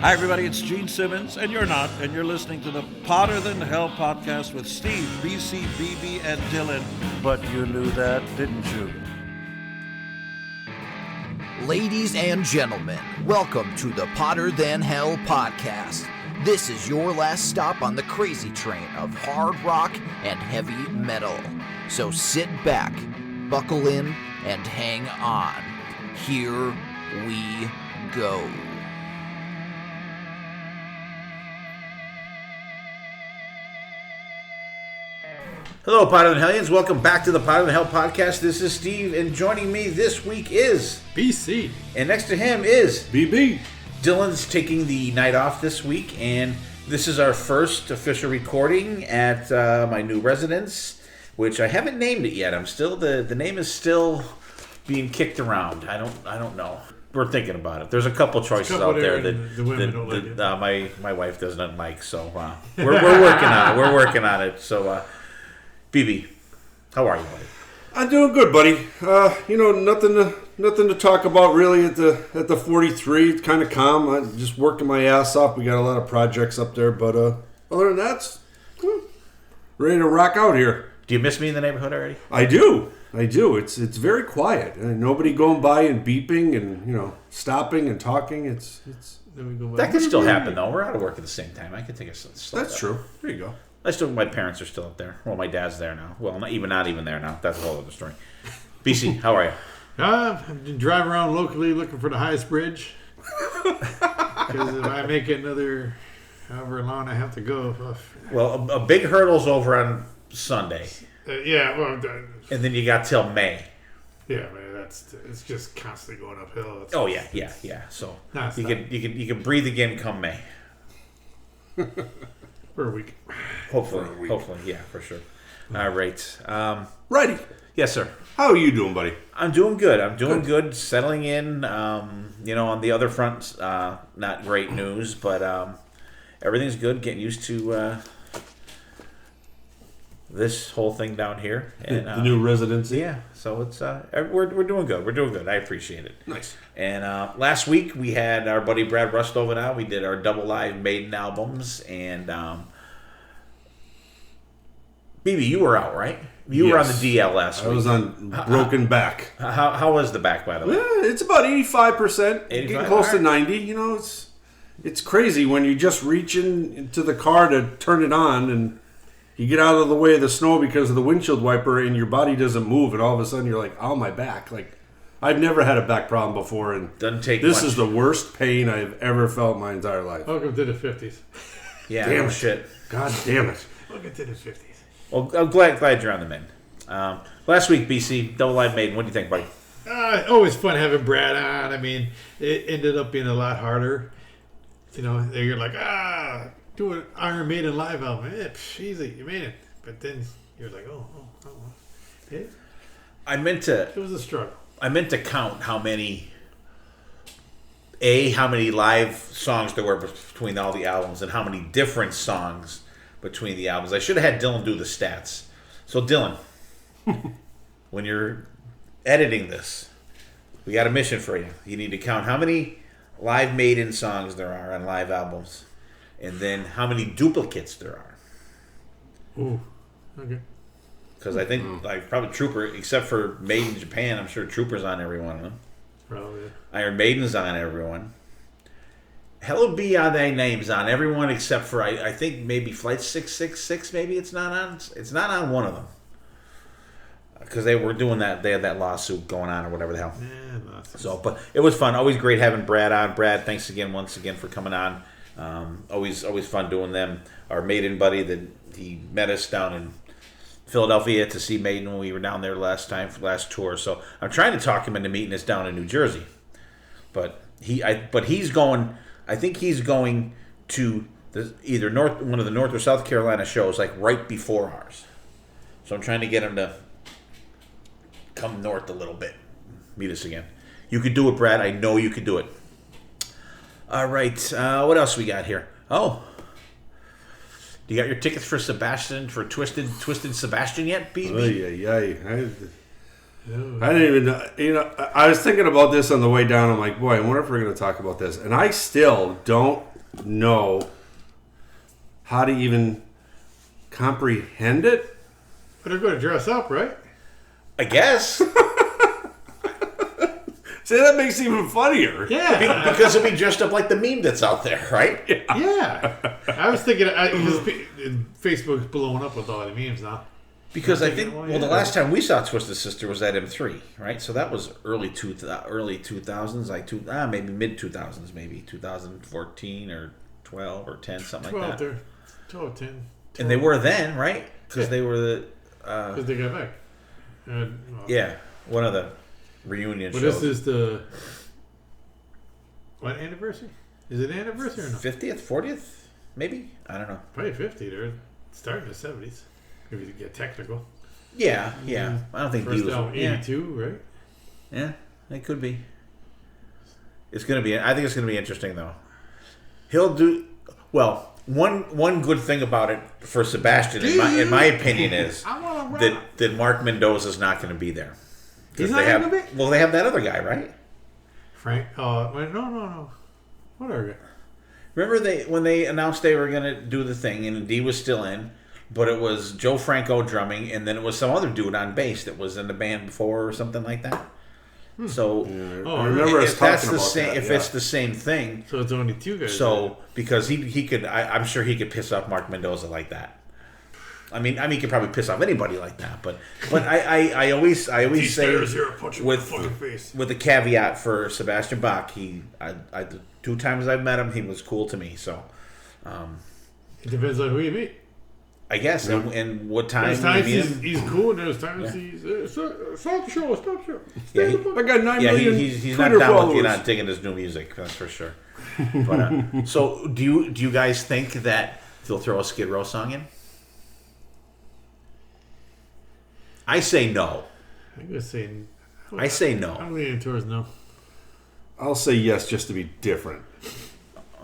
Hi, everybody. It's Gene Simmons, and you're not, and you're listening to the Potter Than Hell podcast with Steve, BC, BB, and Dylan. But you knew that, didn't you? Ladies and gentlemen, welcome to the Potter Than Hell podcast. This is your last stop on the crazy train of hard rock and heavy metal. So sit back, buckle in, and hang on. Here we go. Hello, Potter Than Hellions. Welcome back to the Potter Than Hell podcast. This is Steve, and joining me this week is BC. And next to him is BB. Dylan's taking the night off this week, and this is our first official recording at my new residence, which I haven't named it yet. I'm still the name is still being kicked around. I don't know. We're thinking about it. There's a couple choices out there that the women don't like it. My wife doesn't like, so we're working on it. We're working on it. So, BB, how are you, buddy? I'm doing good, buddy. Nothing to talk about really at the 43. It's kind of calm. I'm just working my ass off. We got a lot of projects up there, but other than that, ready to rock out here. Do you miss me in the neighborhood already? I do. It's very quiet. Nobody going by and beeping and stopping and talking. It's that could still happen though. We're out of work at the same time. I could take a slow. That's true. There you go. My parents are still up there. Well, my dad's there now. Well, not even there now. That's a whole other story. BC, how are you? I've been driving around locally looking for the highest bridge. Because if I make another however long I have to go. Well, a big hurdle's over on Sunday. And then you got till May. Yeah, man, it's just constantly going uphill. Yeah. So you can breathe again come May. For a week. Hopefully, yeah, for sure. All right. Righty. Yes, sir. How are you doing, buddy? I'm doing good. Settling in. On the other front, not great news, but everything's good. Getting used to this whole thing down here. And, the new residency. Yeah. So it's we're doing good. We're doing good. I appreciate it. Nice. And last week we had our buddy Brad Rustover out. We did our double live Maiden albums, and BB, you were out, right? You were on the DL last week. I was on broken back. How was the back, by the way? It's about 85%. Getting close to 90. It's crazy when you just reach into the car to turn it on and you get out of the way of the snow because of the windshield wiper and your body doesn't move, and all of a sudden you're like, oh, my back. Like, I've never had a back problem before, and doesn't take this much. Is the worst pain I've ever felt in my entire life. Welcome to the 50s. Yeah, damn no shit. God damn it. Welcome to the 50s. Well, I'm glad you're on the mend. Last week, BC, double live Maiden. What do you think, buddy? Always fun having Brad on. I mean, it ended up being a lot harder. You're like, do an Iron Maiden live album. Easy, you made it. But then you're like, oh. Yeah. It was a struggle. I meant to count how many live songs there were between all the albums and how many different songs between the albums. I should have had Dylan do the stats. So, Dylan, when you're editing this, we got a mission for you. You need to count how many live Maiden songs there are on live albums, and then how many duplicates there are. Ooh, okay. Because I think probably Trooper, except for Maiden Japan, I'm sure Trooper's on every one of them. Probably. Iron Maiden's on everyone. Hello Be on their names on everyone except for I think maybe Flight 666. Maybe it's not on one of them because they were doing that. They had that lawsuit going on or whatever the hell. Yeah, so, but it was fun. Always great having Brad on. Brad, thanks once again for coming on. Always fun doing them. Our Maiden buddy that he met us down in Philadelphia to see Maiden when we were down there last tour. So I'm trying to talk him into meeting us down in New Jersey, but he's going. I think he's going to either one of the North or South Carolina shows, like right before ours. So I'm trying to get him to come north a little bit, meet us again. You could do it, Brad. I know you could do it. All right. What else we got here? Oh, you got your tickets for Twisted Sebastian yet, BB? I didn't even, I was thinking about this on the way down. I'm like, boy, I wonder if we're going to talk about this. And I still don't know how to even comprehend it. But they're going to dress up, right? I guess. See, that makes it even funnier. Yeah. Because it'll be dressed up like the meme that's out there, right? Yeah. I was thinking, because Facebook's blowing up with all the memes now. Because I think, the last time we saw Twisted Sister was at M3, right? So that was early 2000s, maybe mid 2000s, maybe 2014 or 12 or 10, something like that. 12, 10. 12. And they were then, right? Because they were the... Because they got back. Yeah, one of the reunion but shows. This is the... What anniversary? Is it anniversary or not? 50th? 40th? Maybe? I don't know. Probably 50. They're starting in the 70s. If you get technical. Yeah. I don't think First Beatles... album, 82, right? Yeah, it could be. It's going to be... I think it's going to be interesting, though. He'll do... Well, one good thing about it for Sebastian, in my opinion, is that Mark Mendoza's not going to be there. He's not going to be? Well, they have that other guy, right? Frank? No. What other guy? Remember when they announced they were going to do the thing, and D was still in, but it was Joe Franco drumming, and then it was some other dude on bass that was in the band before or something like that. So I remember us talking about that. If it's the same thing, so it's only two guys. So because he could, I'm sure he could piss off Mark Mendoza like that. I mean, he could probably piss off anybody like that. But I always say with the caveat for Sebastian Bach, I 2 times I've met him, he was cool to me. So it depends on who you meet. I guess, and what time there's times he's cool, and there's times he's stop the show. Yeah, I got 9 million. He's not down with you not digging his new music, that's for sure. But so, do you guys think that they'll throw a Skid Row song in? I say no. I say no. I'm leaning towards no. I'll say yes, just to be different.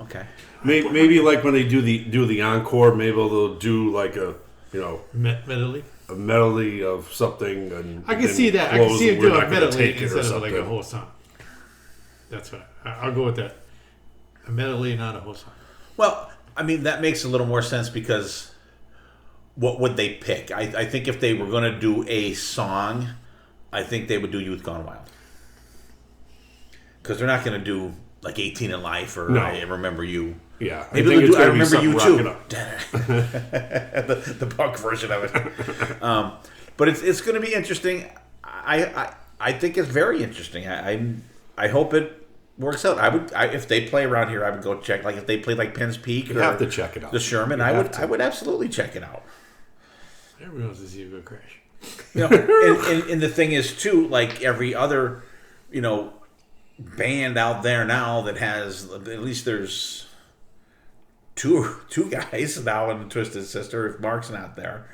Okay. Maybe like when they do the encore, maybe they'll do like a medley, a medley of something. And I can see that. I can see him do a medley instead of like a whole song. That's fine. I'll go with that. A medley, not a whole song. Well, I mean that makes a little more sense because what would they pick? I think if they were going to do a song, I think they would do "Youth Gone Wild" because they're not going to do like 18 in Life or I Remember You. Yeah, maybe they'll do I Remember You too. the punk version of it. But it's going to be interesting. I think it's very interesting. I hope it works out. If they play around here, I would go check. Like if they play like Penn's Peak, you have to check it out. The Sherman, I would absolutely check it out. Everyone wants to see you go crash. And the thing is too, like every other, band out there now that has at least there's two guys now in the Twisted Sister. If Mark's not there,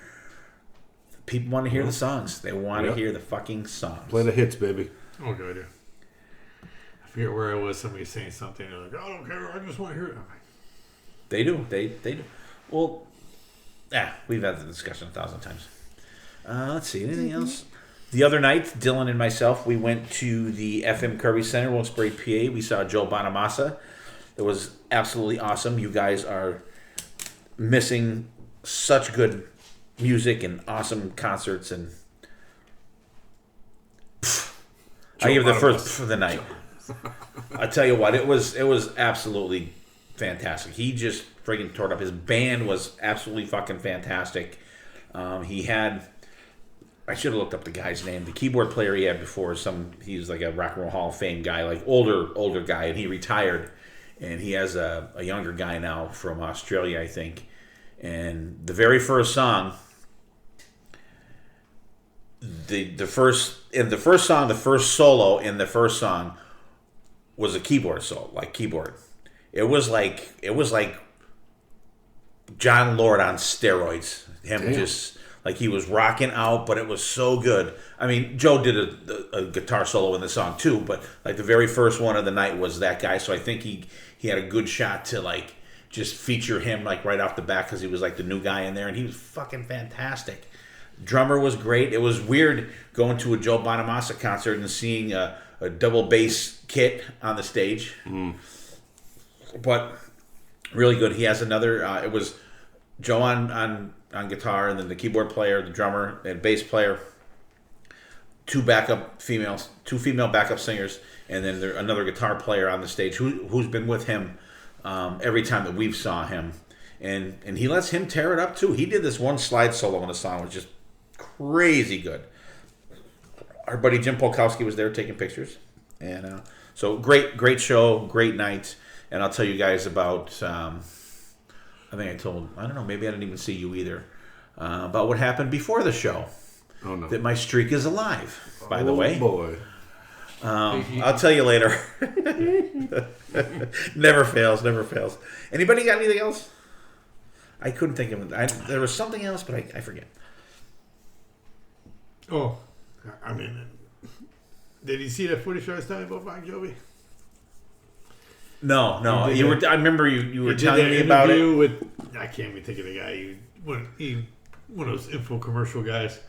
people want to hear the songs. They want to hear the fucking songs. Play the hits, baby. Oh, good. I forget where I was. Somebody saying something. They're like, "I don't care. I just want to hear it." They do. They do. Well, we've had the discussion 1,000 times. Let's see. Anything else? The other night, Dylan and myself, we went to the FM Kirby Center, Wilkes-Barre, PA. We saw Joe Bonamassa. It was absolutely awesome. You guys are missing such good music and awesome concerts. And I give the first for the night. I tell you what, it was absolutely fantastic. He just friggin' tore it up. His band was absolutely fucking fantastic. He had... I should have looked up the guy's name. The keyboard player he had before, he was like a Rock and Roll Hall of Fame guy, like older guy, and he retired. And he has a younger guy now from Australia, I think. And the very first song, the first solo in the first song was a keyboard solo, like keyboard. It was like John Lord on steroids. Just like he was rocking out, but it was so good. I mean, Joe did a guitar solo in the song too, but like the very first one of the night was that guy. So I think he had a good shot to like just feature him like right off the bat because he was like the new guy in there, and he was fucking fantastic. Drummer was great. It was weird going to a Joe Bonamassa concert and seeing a double bass kit on the stage, but Really good. He has another. It was Joe on guitar, and then the keyboard player, the drummer, and bass player. Two female backup singers, and then another guitar player on the stage who's been with him every time that we've saw him, and he lets him tear it up too. He did this one slide solo in a song, which is crazy good. Our buddy Jim Polkowski was there taking pictures, and so great show, great night. And I'll tell you guys about. I don't know, maybe I didn't even see you either. About what happened before the show. Oh no! That my streak is alive. By the way, boy. I'll tell you later. Never fails. Anybody got anything else? I couldn't think of it. There was something else, but I forget. Oh, I mean, did you see that footage I was telling you about Bon Jovi? No. I remember you were telling me about it. With, I can't even think of the guy. One of those info commercial guys.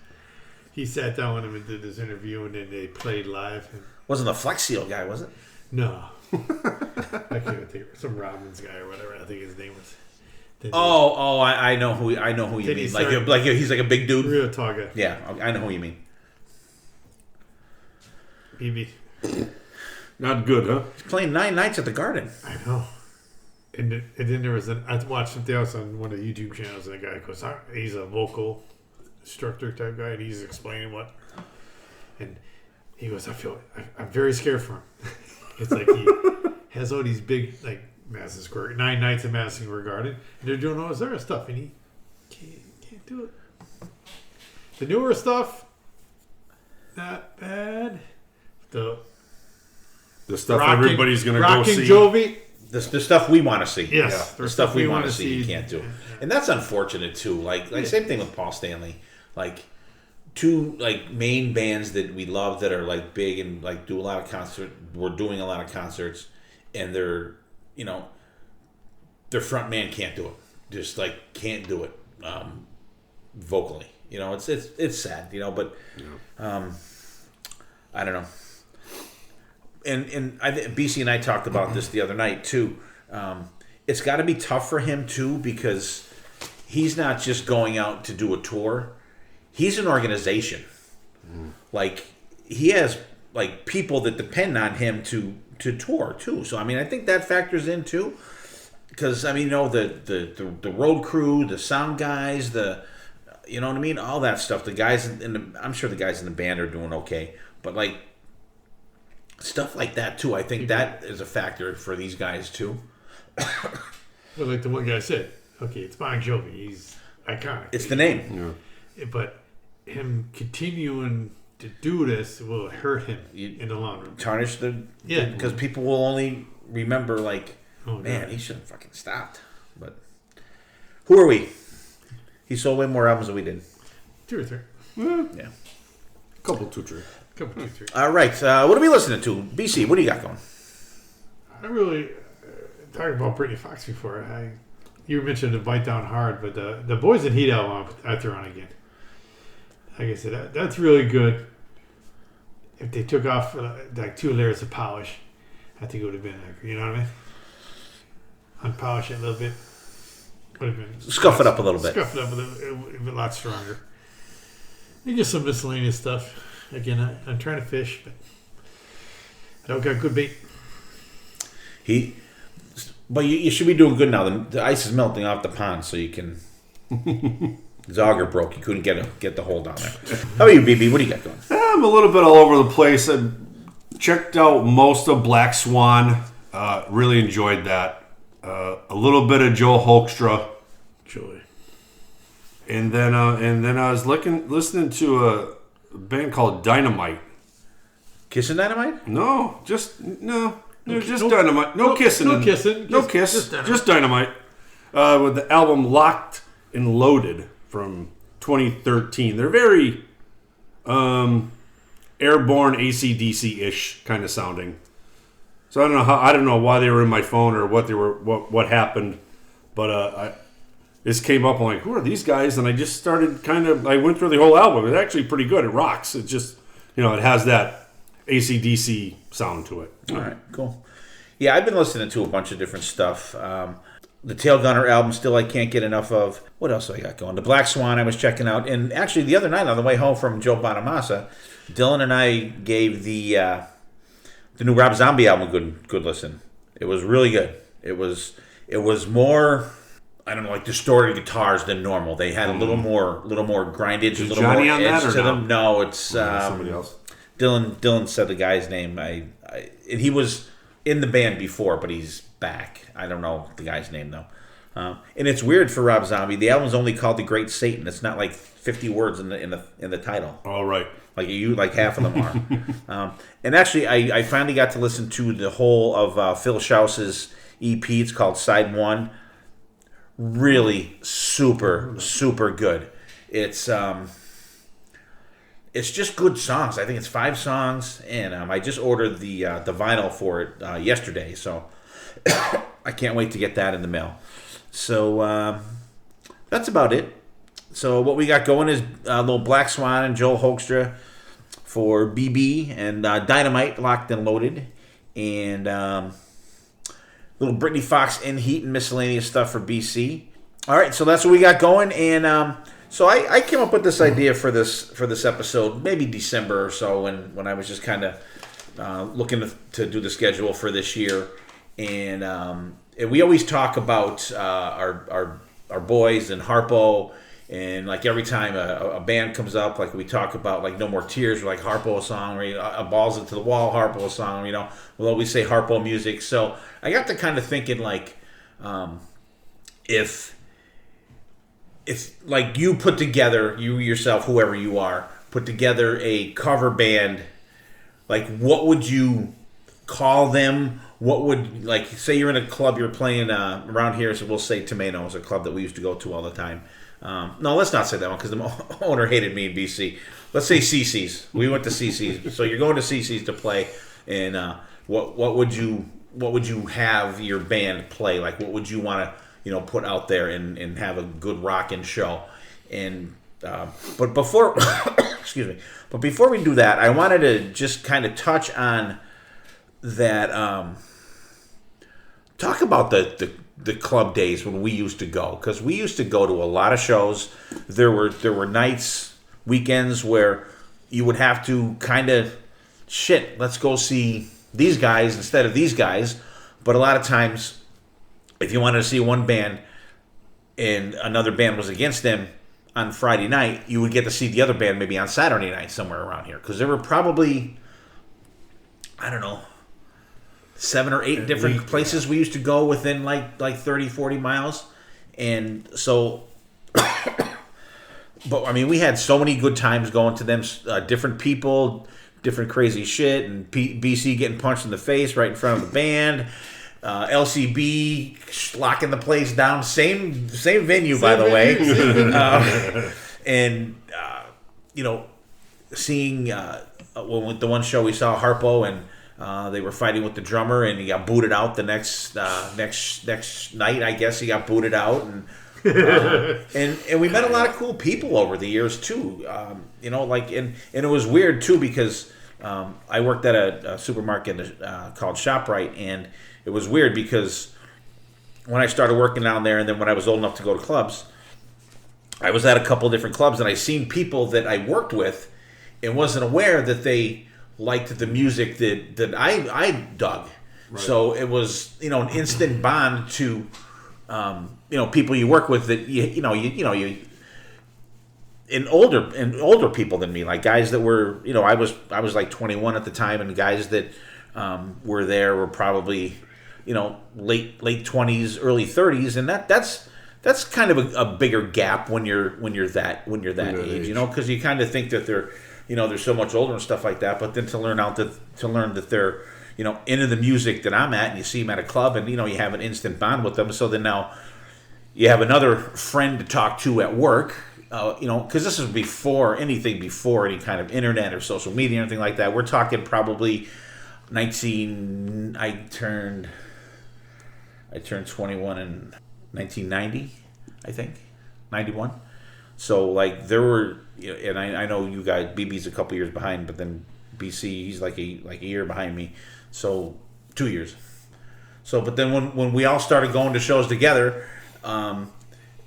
He sat down with him and did this interview, and then they played live. Wasn't the Flex Seal guy, was it? No. I can't even think of it. Some Robbins guy or whatever. I think his name was. I know who you mean. Like he's like a big dude. Real tall guy. Yeah, I know who you mean. BB. Not good, huh? He's playing 9 nights at the Garden. I know. And then there was I watched something else on one of the YouTube channels, and the guy goes, he's a vocal instructor type guy, and he's explaining and he goes, I'm very scared for him. It's like he has all these big, like, Madison Square, 9 nights at Madison Square Garden, and they're doing all this other stuff, and he can't do it. The newer stuff, not bad. The stuff everybody's going to go see. Jovi. The stuff we want to see. Yes. The stuff we want to see, you can't do. And that's unfortunate, too. Like same thing with Paul Stanley. Like, two, like, main bands that we love that are, like, big and, like, do a lot of concerts. We're doing a lot of concerts. And their front man can't do it. Just, like, can't do it vocally. It's sad, but I don't know. And BC and I talked about this the other night too. It's got to be tough for him too, because he's not just going out to do a tour. He's an organization. Like, he has, like, people that depend on him to tour too. So I mean, I think that factors in too, because I mean, the road crew, the sound guys, you know what I mean, all that stuff. The guys I'm sure the guys in the band are doing okay, but like. Stuff like that too. I think that is a factor for these guys too. Well, like the one guy said, okay, it's Bon Jovi. He's iconic. It's the name. Yeah. But him continuing to do this will hurt him in the long run. Tarnish because people will only remember like, man, he should have fucking stopped. But who are we? He sold way more albums than we did. 2 or 3. Yeah. Couple, 2, 3. All right. What are we listening to? BC, what do you got going? I really talked about Britney Fox before. You mentioned the Bite Down Hard, but the Boys in Heat album I threw on again. Like I said, that's really good. If they took off like 2 layers of polish, I think it would have been like, you know what I mean? Unpolish it a little bit. Would have been scuff it up a little bit. Scuff it up a little. It would have been a lot stronger. And just some miscellaneous stuff. Again, I'm trying to fish, but I don't got good bait. But you should be doing good now. The ice is melting off the pond, so you can. His auger broke. You couldn't get the hole down there. How about you, BB? What do you got going? I'm a little bit all over the place. I checked out most of Black Swan. Really enjoyed that. A little bit of Joe Hoekstra. Joy. And then I was listening to a band called Dynamite. Kissing Dynamite? No, just Dynamite. No kissing. No kissing. No kiss. Just Dynamite. With the album Locked and Loaded from 2013. They're very airborne AC/DC-ish kind of sounding. So I don't know why they were in my phone or what happened, but this came up. I'm like, who are these guys? And I just started I went through the whole album. It's actually pretty good. It rocks. It just, it has that AC/DC sound to it. All right, cool. Yeah, I've been listening to a bunch of different stuff. The Tail Gunner album, still I can't get enough of. What else do I got going? The Black Swan I was checking out. And actually the other night on the way home from Joe Bonamassa, Dylan and I gave the new Rob Zombie album a good listen. It was really good. It was more, I don't know, like distorted guitars than normal. They had a little more grindage, a little Johnny more on edge that or to them. No, it's somebody else. Dylan said the guy's name. And he was in the band before, but he's back. I don't know the guy's name though. And it's weird for Rob Zombie. The album's only called The Great Satan. It's not like 50 words in the title. All right. Like half of them are. And actually, I finally got to listen to the whole of Phil Schaus's EP. It's called Side 1. Really super good. It's just good songs. I think it's 5 songs, and I just ordered the vinyl for it yesterday, so I can't wait to get that in the mail. So that's about it. So what we got going is a little Black Swan and Joel Hoekstra for BB, and Dynamite Locked and Loaded, and little Brittany Fox in Heat and miscellaneous stuff for BC. All right, so that's what we got going, and so I came up with this idea for this episode, maybe December or so, when I was just kind of looking to do the schedule for this year, and we always talk about our boys and Harpo, and like every time a band comes up, like we talk about like No More Tears, or like Harpo song, or a Balls Into the Wall Harpo song, we'll always say Harpo music. So I got to kind of thinking like, if like you put together, you yourself, whoever you are, put together a cover band, like what would you call them? What would, like, say you're in a club, you're playing around here, so we'll say Tomato is a club that we used to go to all the time. No, let's not say that one because the owner hated me in BC. Let's say CC's. We went to CC's. So you're going to CC's to play, and what would you have your band play? Like, what would you want to put out there and have a good rockin' show? And but before excuse me, but before we do that, I wanted to just kind of touch on that. Talk about the club days when we used to go, because we used to go to a lot of shows. There were nights, weekends where you would have to kind of let's go see these guys instead of these guys. But a lot of times, if you wanted to see one band and another band was against them on Friday night, you would get to see the other band maybe on Saturday night somewhere around here, because there were probably, I don't know, 7 or 8 different places we used to go within like 30, 40 miles. And so, but I mean, we had so many good times going to them, different people, different crazy shit, and BC getting punched in the face right in front of the band. LCB locking the place down, same venue, by the way. And seeing with the one show we saw Harpo, and they were fighting with the drummer, and he got booted out the next night. I guess he got booted out, and we met a lot of cool people over the years too. And it was weird too, because I worked at a supermarket called Wright, and it was weird because when I started working down there, and then when I was old enough to go to clubs, I was at a couple of different clubs, and I seen people that I worked with and wasn't aware that they liked the music that I dug. Right. So it was an instant bond to people you work with that you and older people than me, like guys that were I was like 21 at the time, and guys that were there were probably late 20s, early 30s, and that's kind of a bigger gap when you're that age, because you kind of think that they're so much older and stuff like that, but then to learn that they're into the music that I'm at, and you see them at a club, and you have an instant bond with them. So then now you have another friend to talk to at work, because this is before any kind of internet or social media or anything like that. We're talking probably I turned 21 in 1990, I think, 91. So like there were, and I know you guys, BB's a couple years behind, but then BC, he's like a year behind me, so 2 years. So, but then when we all started going to shows together,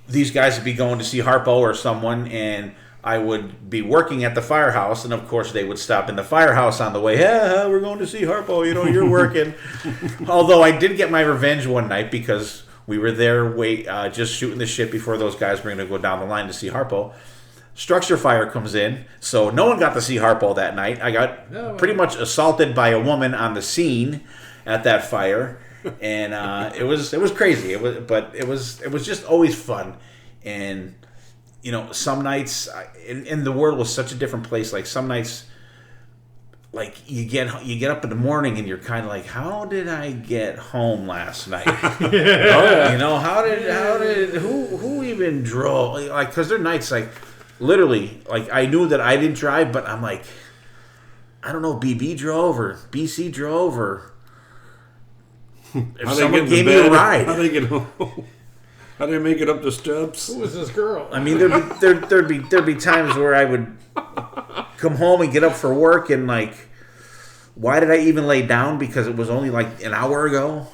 these guys would be going to see Harpo or someone, and I would be working at the firehouse, and of course they would stop in the firehouse on the way. Hey, we're going to see Harpo. You're working. Although I did get my revenge one night because we were there just shooting the shit before those guys were going to go down the line to see Harpo. Structure fire comes in, so no one got to see Harpo that night. I got pretty much assaulted by a woman on the scene at that fire, and it was crazy. It was just always fun, and some nights, and the world was such a different place. Like some nights, like you get up in the morning and you're kind of like, how did I get home last night? How did who even drove? Like, because there are nights like. Literally, like I knew that I didn't drive, but I'm like, I don't know, BB drove or BC drove or if someone gave me a ride. How did they get home? How did they make it up the steps? Who was this girl? I mean, there'd be times where I would come home and get up for work and like, why did I even lay down? Because it was only like an hour ago.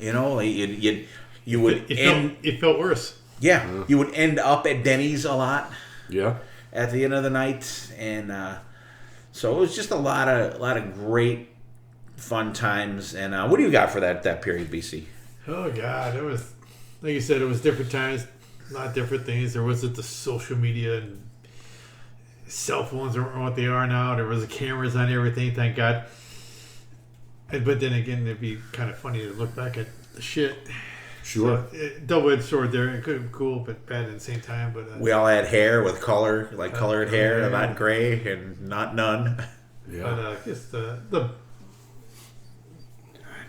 Like you would it felt worse. Yeah, you would end up at Denny's a lot. Yeah. At the end of the night, and so it was just a lot of great fun times. And what do you got for that period, BC? Oh God, it was like you said, it was different times, a lot of different things. There wasn't the social media and cell phones weren't what they are now. There was the cameras on everything, thank God. But then again, it'd be kind of funny to look back at the shit. Sure. So, double-edged sword there. It could be cool, but bad at the same time. But we all had hair with color, like colored hair, not gray and not none. Yeah. But I guess the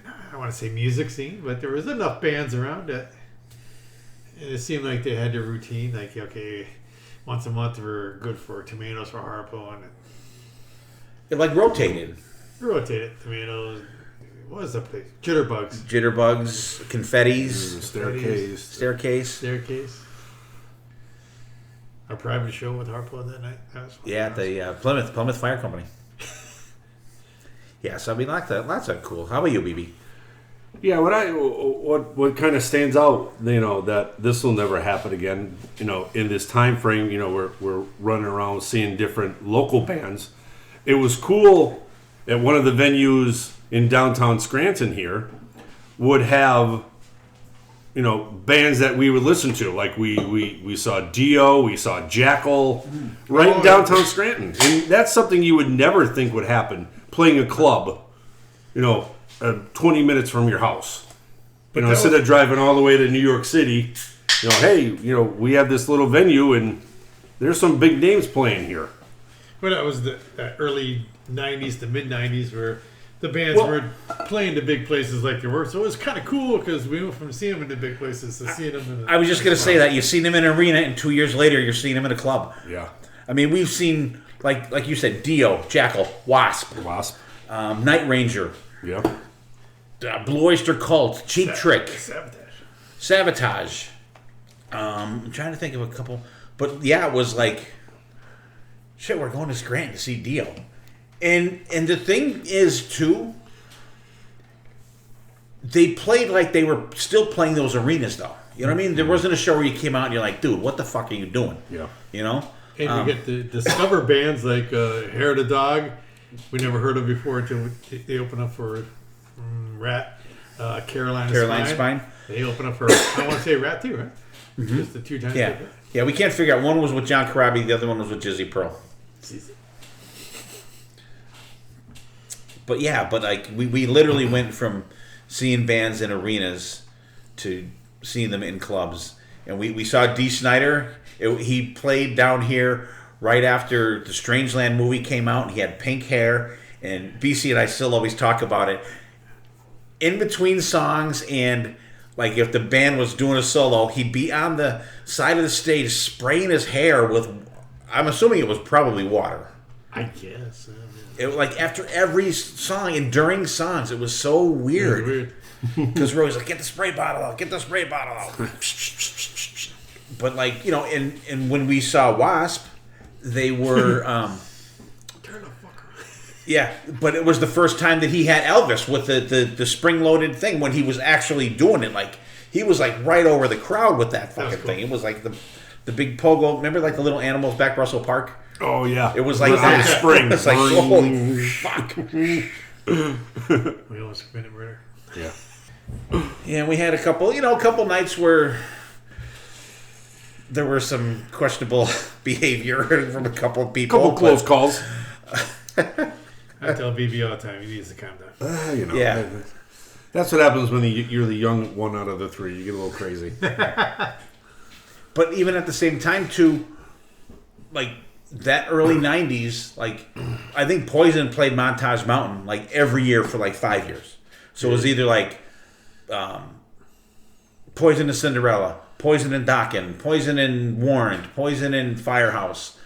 I don't want to say music scene, but there was enough bands around that, and it seemed like they had their routine. Like, okay, once a month we're good for tomatoes for Harpo, and It like rotated. tomatoes. What was the place? Jitterbugs, confettis, Staircase. Our private show with Harpo that night. That was fun. Yeah, at the Plymouth Fire Company. Yeah, so I mean, lots of cool. How about you, BB? Yeah, what kind of stands out, that this will never happen again. In this time frame, we're running around seeing different local bands. It was cool at one of the venues in downtown Scranton here would have, bands that we would listen to. Like we saw Dio, we saw Jackal, right in downtown Scranton. And that's something you would never think would happen, playing a club, 20 minutes from your house. Instead of driving all the way to New York City, hey, we have this little venue and there's some big names playing here. Well, that was the early 90s to mid-90s where the bands were playing the big places like they were. So it was kind of cool because we went from seeing them in the big places to seeing them in the... I was just going to say that. You've seen them in an arena, and 2 years later, you're seeing them in a club. Yeah. I mean, we've seen, like you said, Dio, Jackal, Wasp. Night Ranger. Yeah. Blue Oyster Cult, Cheap Trick. Sabotage. I'm trying to think of a couple. But, yeah, it was like, shit, we're going to Scranton to see Dio. And the thing is, too, they played like they were still playing those arenas, though. You know what I mean? There wasn't a show where you came out and you're like, dude, what the fuck are you doing? Yeah. And you get to discover bands like Hair of the Dog, we never heard of before until they open up for Rat, Carolina Spine. They open up for, I want to say Rat too, right? Mm-hmm. Just the two times. Yeah, we can't figure out. One was with John Corabi, the other one was with Jizzy Pearl. But yeah, like we literally went from seeing bands in arenas to seeing them in clubs. And we saw Dee Snider. He played down here right after the Strangeland movie came out. He had pink hair. And BC and I still always talk about it. In between songs, and like if the band was doing a solo, he'd be on the side of the stage spraying his hair with, I'm assuming it was probably water. I guess. It, like after every song and during songs, it was so weird. Because we're always like, get the spray bottle out. But like, and when we saw Wasp, they were... Turn the fucker. Yeah, but it was the first time that he had Elvis with the spring-loaded thing when he was actually doing it. Like, he was like right over the crowd with that fucking thing. It was like the big pogo. Remember like the little animals back Russell Park? Oh, yeah. It was like that. Spring. It's like, holy fuck. We almost committed murder. Yeah. Yeah, we had a couple nights where there were some questionable behavior from a couple of people. Couple close calls. I tell BB all the time, he needs to calm down. Yeah. That's what happens when you're the young one out of the three. You get a little crazy. But even at the same time, too, like that early 90s, like I think Poison played Montage Mountain like every year for like 5 years. So it was either like Poison and Cinderella, Poison and Dokken, Poison and Warrant, Poison and Firehouse.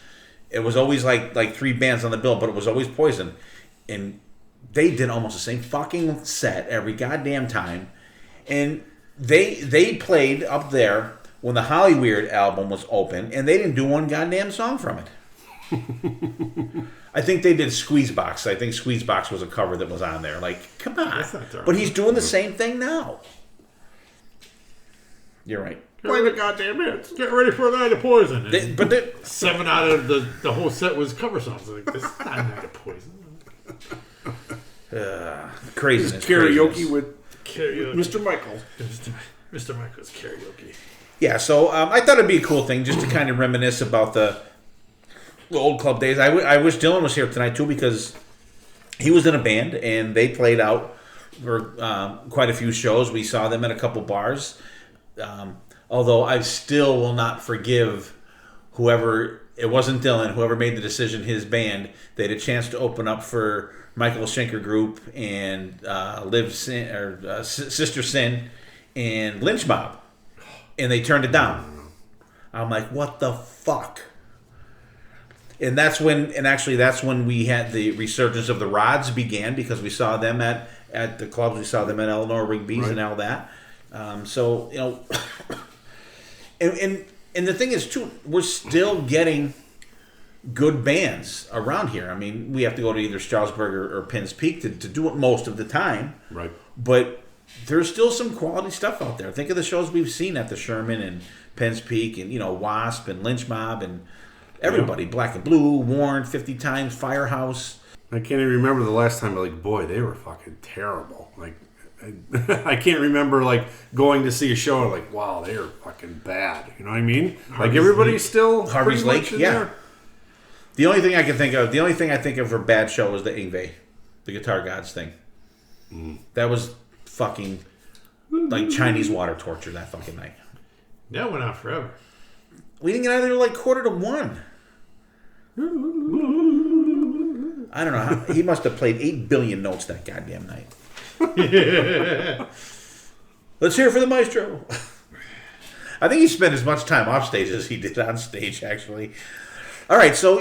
It was always like 3 bands on the bill, but it was always Poison. And they did almost the same fucking set every goddamn time. And they played up there when the Hollyweird album was open, and they didn't do one goddamn song from it. I think they did Squeezebox. I think Squeezebox was a cover that was on there. Like, come on. But he's doing the same thing now. You're right. Play the goddamn hits. Get ready for a night of Poison. But 7 out of the whole set was cover songs. Like, this is not a night of Poison. craziness. Karaoke with Karaoke. Mr. Michael. Mr. Michael's karaoke. Yeah, so I thought it'd be a cool thing just to kind of reminisce about the old club days. I wish Dylan was here tonight, too, because he was in a band, and they played out for quite a few shows. We saw them at a couple bars. Although I still will not forgive whoever, it wasn't Dylan, whoever made the decision, his band, they had a chance to open up for Michael Schenker Group and Sister Sin and Lynch Mob. And they turned it down. I'm like, what the fuck? And that's when we had the resurgence of the Rods began, because we saw them at the clubs. We saw them at Eleanor Rigby's and all that. So, you know, and the thing is, too, we're still getting good bands around here. I mean, we have to go to either Strasbourg or Penn's Peak to do it most of the time. Right. But there's still some quality stuff out there. Think of the shows we've seen at the Sherman and Penn's Peak and, you know, Wasp and Lynch Mob and everybody. Yeah. Black and Blue, Warren, 50 Times, Firehouse. I can't even remember the last time, like, boy, they were fucking terrible. Like, I can't remember, like, going to see a show and, like, wow, they are fucking bad. You know what I mean? Like, everybody's still Harvey's Lake, yeah. There. The only thing I think of for bad show was the Yngwie, the Guitar Gods thing. That was fucking like Chinese water torture that fucking night. That went on forever. We didn't get out of there like 1:45. I don't know how, he must have played 8 billion notes that goddamn night. Let's hear it for the maestro. I think he spent as much time off stage as he did on stage, actually. All right, so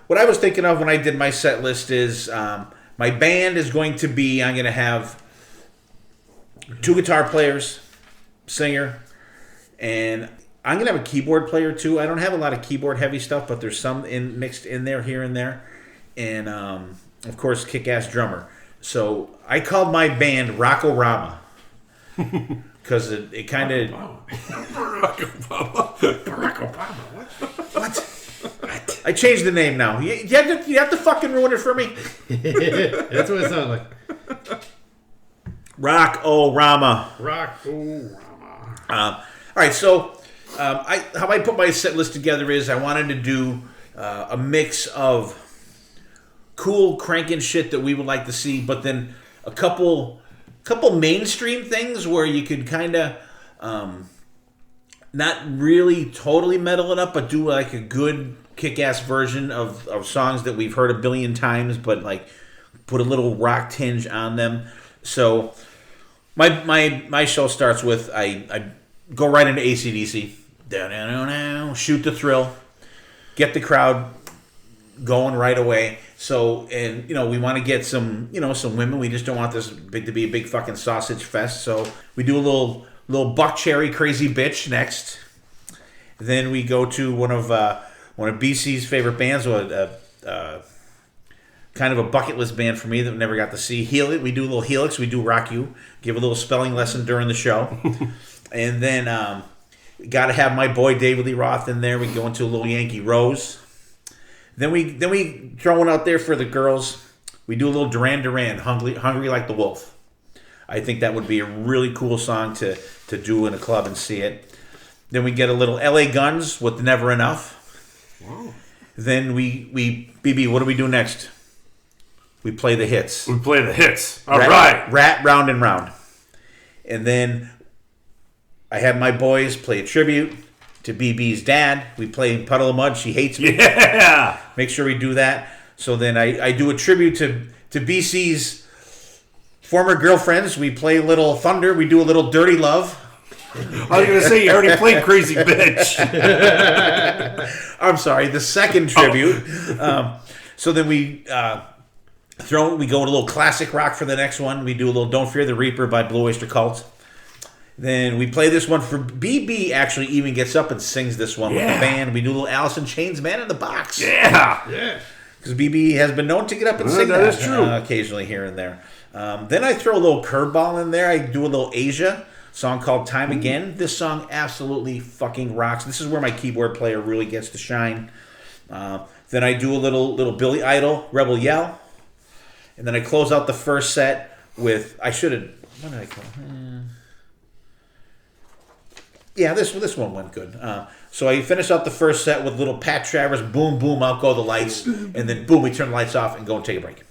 what I was thinking of when I did my set list is my band is going to be, I'm going to have 2 guitar players, singer, and I'm going to have a keyboard player too. I don't have a lot of keyboard heavy stuff, but there's some mixed in there here and there. And, of course, kick-ass drummer. So I called my band Rockorama because it kind of... Barack Obama. What? I changed the name now. You have to fucking ruin it for me. That's what it sounds like. Rockorama. Rockorama. All right, so how I put my set list together is I wanted to do a mix of cool cranking shit that we would like to see, but then a couple mainstream things where you could kind of not really totally metal it up, but do like a good kick-ass version of songs that we've heard a billion times, but like put a little rock tinge on them. So my show starts with I go right into AC/DC, shoot the thrill, get the crowd going right away. So, and you know, we want to get some women. We just don't want this to be a big fucking sausage fest. So we do a little Buck Cherry Crazy Bitch next. Then we go to one of BC's favorite bands, kind of a bucket list band for me that we never got to see. We do a little Helix. We do Rock You. Give a little spelling lesson during the show. And then got to have my boy David Lee Roth in there. We go into a little Yankee Rose. Then we throw one out there for the girls. We do a little Duran Duran, Hungry Like the Wolf. I think that would be a really cool song to do in a club and see it. Then we get a little LA Guns with Never Enough. Wow. Then BB, what do we do next? We play the hits. We play the hits. All right. Rat, Round and Round. And then I have my boys play a tribute to BB's dad. We play Puddle of Mud, She Hates Me. Yeah. Make sure we do that. So then I do a tribute to BC's former girlfriends. We play a little Thunder. We do a little Dirty Love. I was going to say, you already played Crazy Bitch. I'm sorry, the second tribute. So then we go to a little classic rock for the next one. We do a little Don't Fear the Reaper by Blue Oyster Cult. Then we play this one for BB. Actually, even gets up and sings this one with the band. We do a little Alice in Chains, Man in the Box. Yeah. Because BB has been known to get up and sing that. Is true. Occasionally here and there. Then I throw a little curveball in there. I do a little Asia song called Time Again. This song absolutely fucking rocks. This is where my keyboard player really gets to shine. Then I do a little Billy Idol, Rebel Yell. And then I close out the first set with, what did I call it? Yeah, this one went good. So I finish out the first set with little Pat Travers, boom, boom, out go the lights. And then boom, we turn the lights off and go and take a break.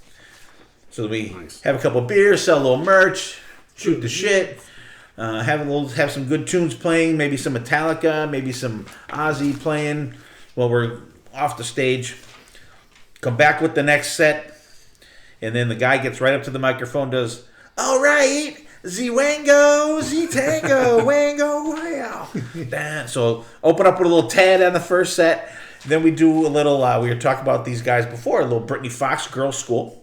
So we have a couple of beers, sell a little merch, shoot the shit. Have some good tunes playing, maybe some Metallica, maybe some Ozzy playing while we're off the stage. Come back with the next set, and then the guy gets right up to the microphone, does, all right, Z-Wango, Z-Tango, Wango, wow. So open up with a little Tad on the first set. Then we do a little, we were talking about these guys before, a little Brittany Fox, Girls School.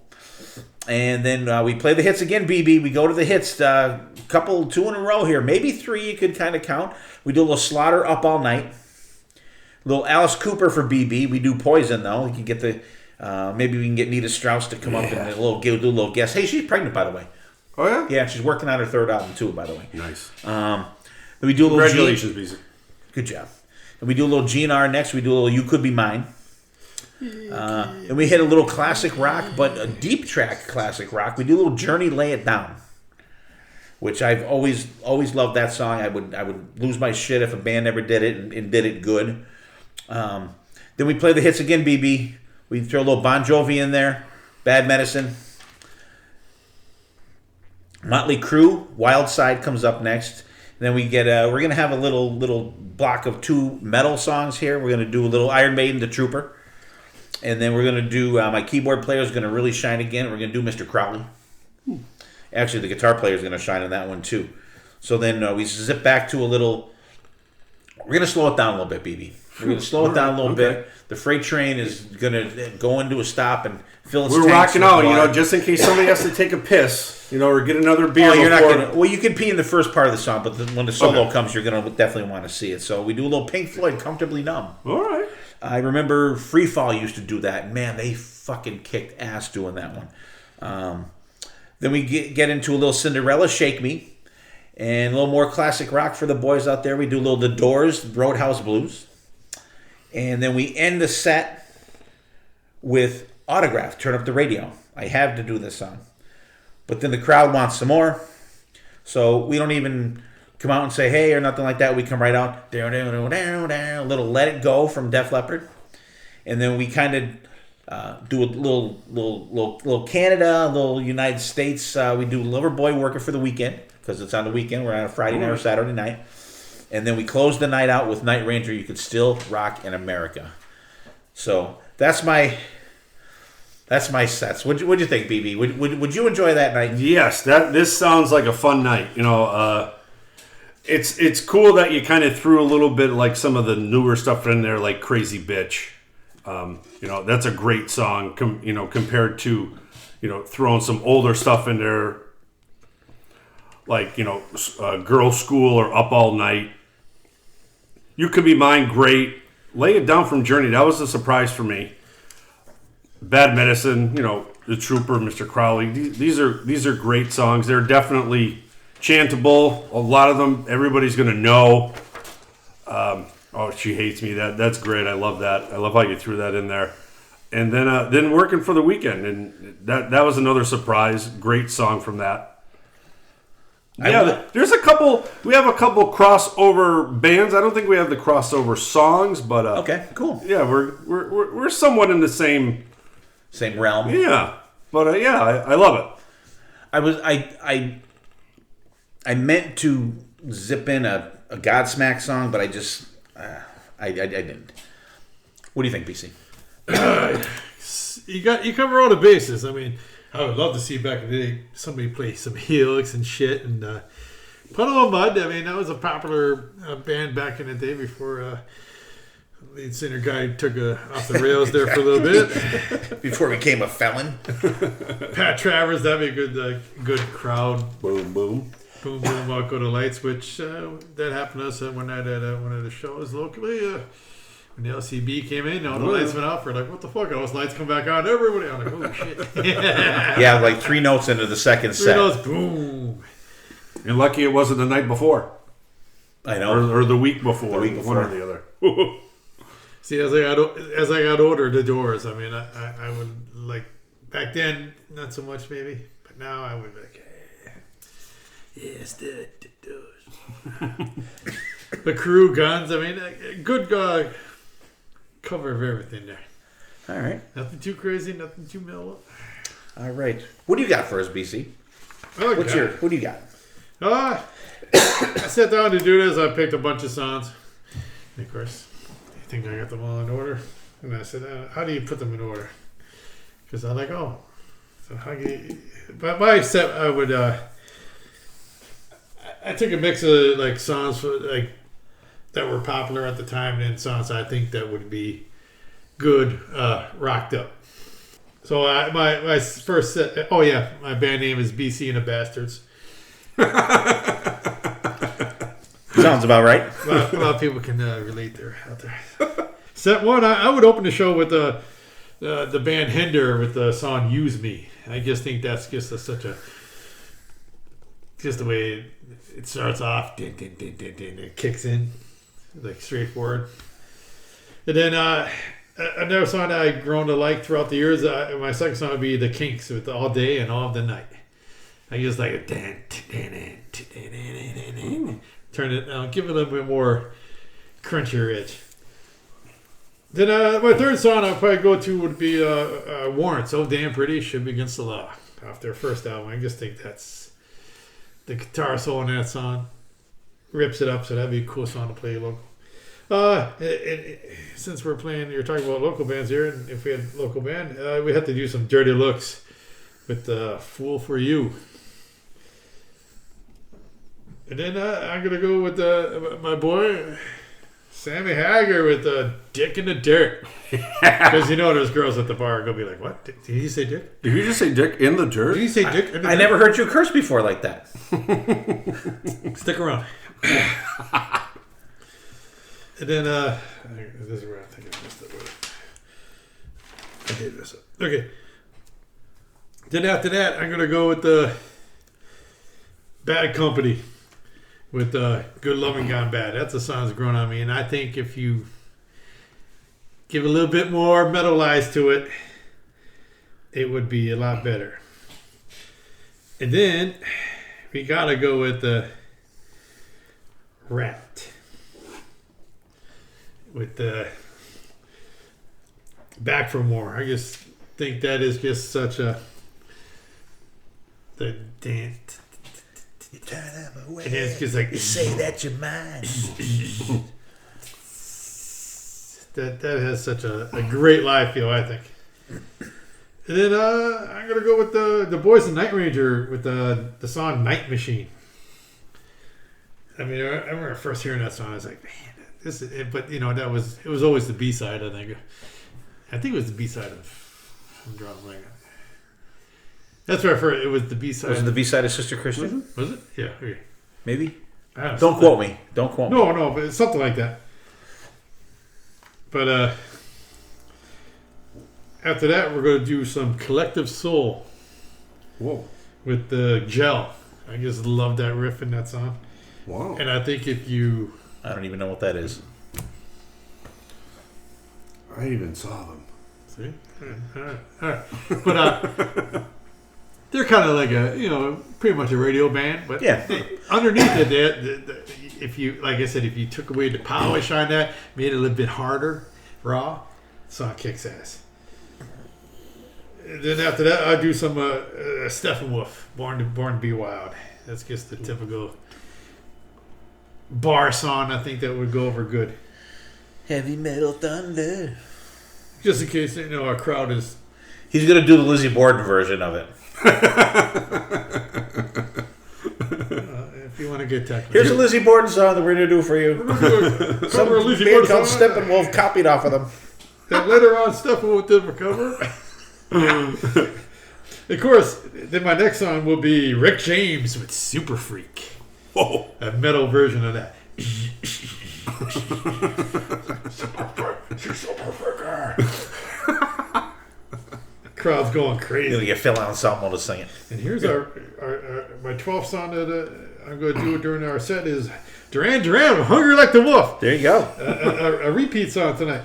And then we play the hits again, BB. We go to the hits, two in a row here. Maybe three you could kind of count. We do a little Slaughter, Up All Night. A little Alice Cooper for BB. We do Poison, though. We can get maybe we can get Nita Strauss to come up and do a little guest. Hey, she's pregnant, by the way. Oh, yeah? Yeah, she's working on her third album, too, by the way. Nice. Then we do a little Congratulations, BC. Good job. And we do a little GNR next. We do a little You Could Be Mine. And we hit a little classic rock, but a deep track classic rock. We do a little Journey, Lay It Down, which I've always loved that song. I would lose my shit if a band ever did it and did it good. Then we play the hits again, BB. We throw a little Bon Jovi in there, Bad Medicine. Motley Crue, Wild Side comes up next. And then we get we're gonna have a little block of two metal songs here. We're gonna do a little Iron Maiden, The Trooper. And then we're going to do, my keyboard player is going to really shine again. We're going to do Mr. Crowley. Actually, the guitar player is going to shine in that one, too. So then we zip back to a little, we're going to slow it down a little bit, BB. We're going to slow it down a little bit. The freight train is going to go into a stop and fill its tanks. We're rocking out, just in case somebody has to take a piss, or get another beer. You're not going to, well, you can pee in the first part of the song, but when the solo comes, you're going to definitely want to see it. So we do a little Pink Floyd, Comfortably Numb. All right. I remember Free Fall used to do that. Man, they fucking kicked ass doing that one. Then we get into a little Cinderella, Shake Me. And a little more classic rock for the boys out there. We do a little The Doors, Roadhouse Blues. And then we end the set with Autograph, Turn Up the Radio. I have to do this song. But then the crowd wants some more. So we don't even come out and say hey or nothing like that. We come right out, down, a little Let It Go from Def Leppard, and then we kind of do a little Canada, a little United States. We do Loverboy, Working for the Weekend, because it's on the weekend. We're on a Friday night or Saturday night, and then we close the night out with Night Ranger, You Could Still Rock in America. So that's my sets. What'd you think, BB? Would you enjoy that night? Yes, this sounds like a fun night. It's cool that you kind of threw a little bit like some of the newer stuff in there, like Crazy Bitch. That's a great song, compared to, throwing some older stuff in there, like, Girls School or Up All Night. You Could Be Mine, great. Lay It Down from Journey, that was a surprise for me. Bad Medicine, The Trooper, Mr. Crowley. These are great songs. They're definitely chantable. A lot of them, everybody's going to know. Oh, She Hates Me. That's great. I love that. I love how you threw that in there. And then Working for the Weekend, and that was another surprise. Great song from that. Yeah, there's a couple. We have a couple crossover bands. I don't think we have the crossover songs, but okay, cool. Yeah, we're somewhat in the same realm. Yeah, but I love it. I meant to zip in a Godsmack song, but I just I didn't. What do you think, BC? You cover all the bases. I mean, I would love to see back in the day somebody play some Helix and shit. And Puddle of Mud, I mean, that was a popular band back in the day before lead singer guy took off the rails there for a little bit. Before he became a felon. Pat Travers, that'd be a good crowd. Boom, boom. Boom, boom, I'll go to lights, which that happened to us one night at one of the shows locally. When the LCB came in, all the lights went off. We're like, what the fuck? All those lights come back on. Everybody, I'm like, oh shit. Yeah, like 3 notes into the second set. 3 notes, boom. You're lucky it wasn't the night before. I know. Or the week before. One or the other. See, as I got older, the Doors. I mean, I would like, back then, not so much maybe. But now I would be like, yes, the Doors. The Crew, Guns. I mean, good cover of everything there. All right. Nothing too crazy, nothing too mellow. All right. What do you got for us, BC? What do you got? I sat down to do this. I picked a bunch of songs. And of course, I think I got them all in order. And I said, how do you put them in order? Because I'm like, so how do you... But my set, I would... I took a mix of like songs for, like that were popular at the time, and then songs I think that would be good rocked up. So my first set. Oh yeah, my band name is BC and the Bastards. Sounds about right. A lot of people can relate there out there. Set 1, I would open the show with the band Hinder with the song "Use Me." I just think that's just just the way it starts off, din, din, din, din, din, it kicks in, like straightforward. And then another song that I've grown to like throughout the years, my second song would be The Kinks with All Day and All of the Night. I just like it. Turn it, give it a little bit more crunchier edge. Then my third song I'll probably go to would be Warrant, So Damn Pretty, Should Be Against the Law, off their first album. I just think that's... The guitar solo in that song rips it up, so that'd be a cool song to play local. Since you're talking about local bands here, and if we had a local band, we have to do some Dirty Looks with Fool for You. And then I'm going to go with my boy, Sammy Hagar with Dick in the Dirt. Because there's girls at the bar going to be like, what? Did he say dick? Did you just say dick in the dirt? Did he say dick in the dirt? I never heard you curse before like that. Stick around. And then, this is where I think I messed up with it. I did mess up. Okay. Then after that, I'm going to go with the Bad Company with Good Loving Gone Bad. That's a song that's grown on me. And I think if you give a little bit more metalized to it, it would be a lot better. And then we got to go with the Rat. With the Back for More. I just think that is just such a... The dance... You turn them away. And it's just like... You say that you're mine. That has such a great live feel, I think. And then I'm going to go with the Boys and Night Ranger with the song Night Machine. I mean, I remember first hearing that song, I was like, man, this is it. But, it was always the B-side, I think. I think it was the B-side of... I'm drawing a blank. That's where I heard it was the B-side. Was it the B-side of Sister Christian? Was it? Yeah. Okay. Maybe? Don't quote me. Don't quote me. No, but it's something like that. But after that, we're going to do some Collective Soul. Whoa. With the Gel. I just love that riff in that song. Wow. And I think if you... I don't even know what that is. I even saw them. See? All right. But they're kind of like pretty much a radio band. But Yeah. Underneath it, if you, like I said, if you took away the polish on that, made it a little bit harder, raw, the song kicks ass. And then after that, I'll do some Steppenwolf, Born to Be Wild. That's just the typical bar song. I think that would go over good. Heavy metal thunder. Just in case our crowd is. He's gonna do the Lizzie Borden version of it. If you want to get technical, Here's a Lizzie Borden song that we're gonna do for you. Some Lizzie band Borden called song. Steppenwolf copied off of them. Then later on, Steppenwolf did a cover. Of course, then my next song will be Rick James with Super Freak. Whoa. A metal version of that. Crowd's going crazy. You'll get Phil Anselmo to sing it. And here's our my 12th song that I'm going to do during our set is Duran Duran, Hungry Like the Wolf. There you go. A repeat song tonight.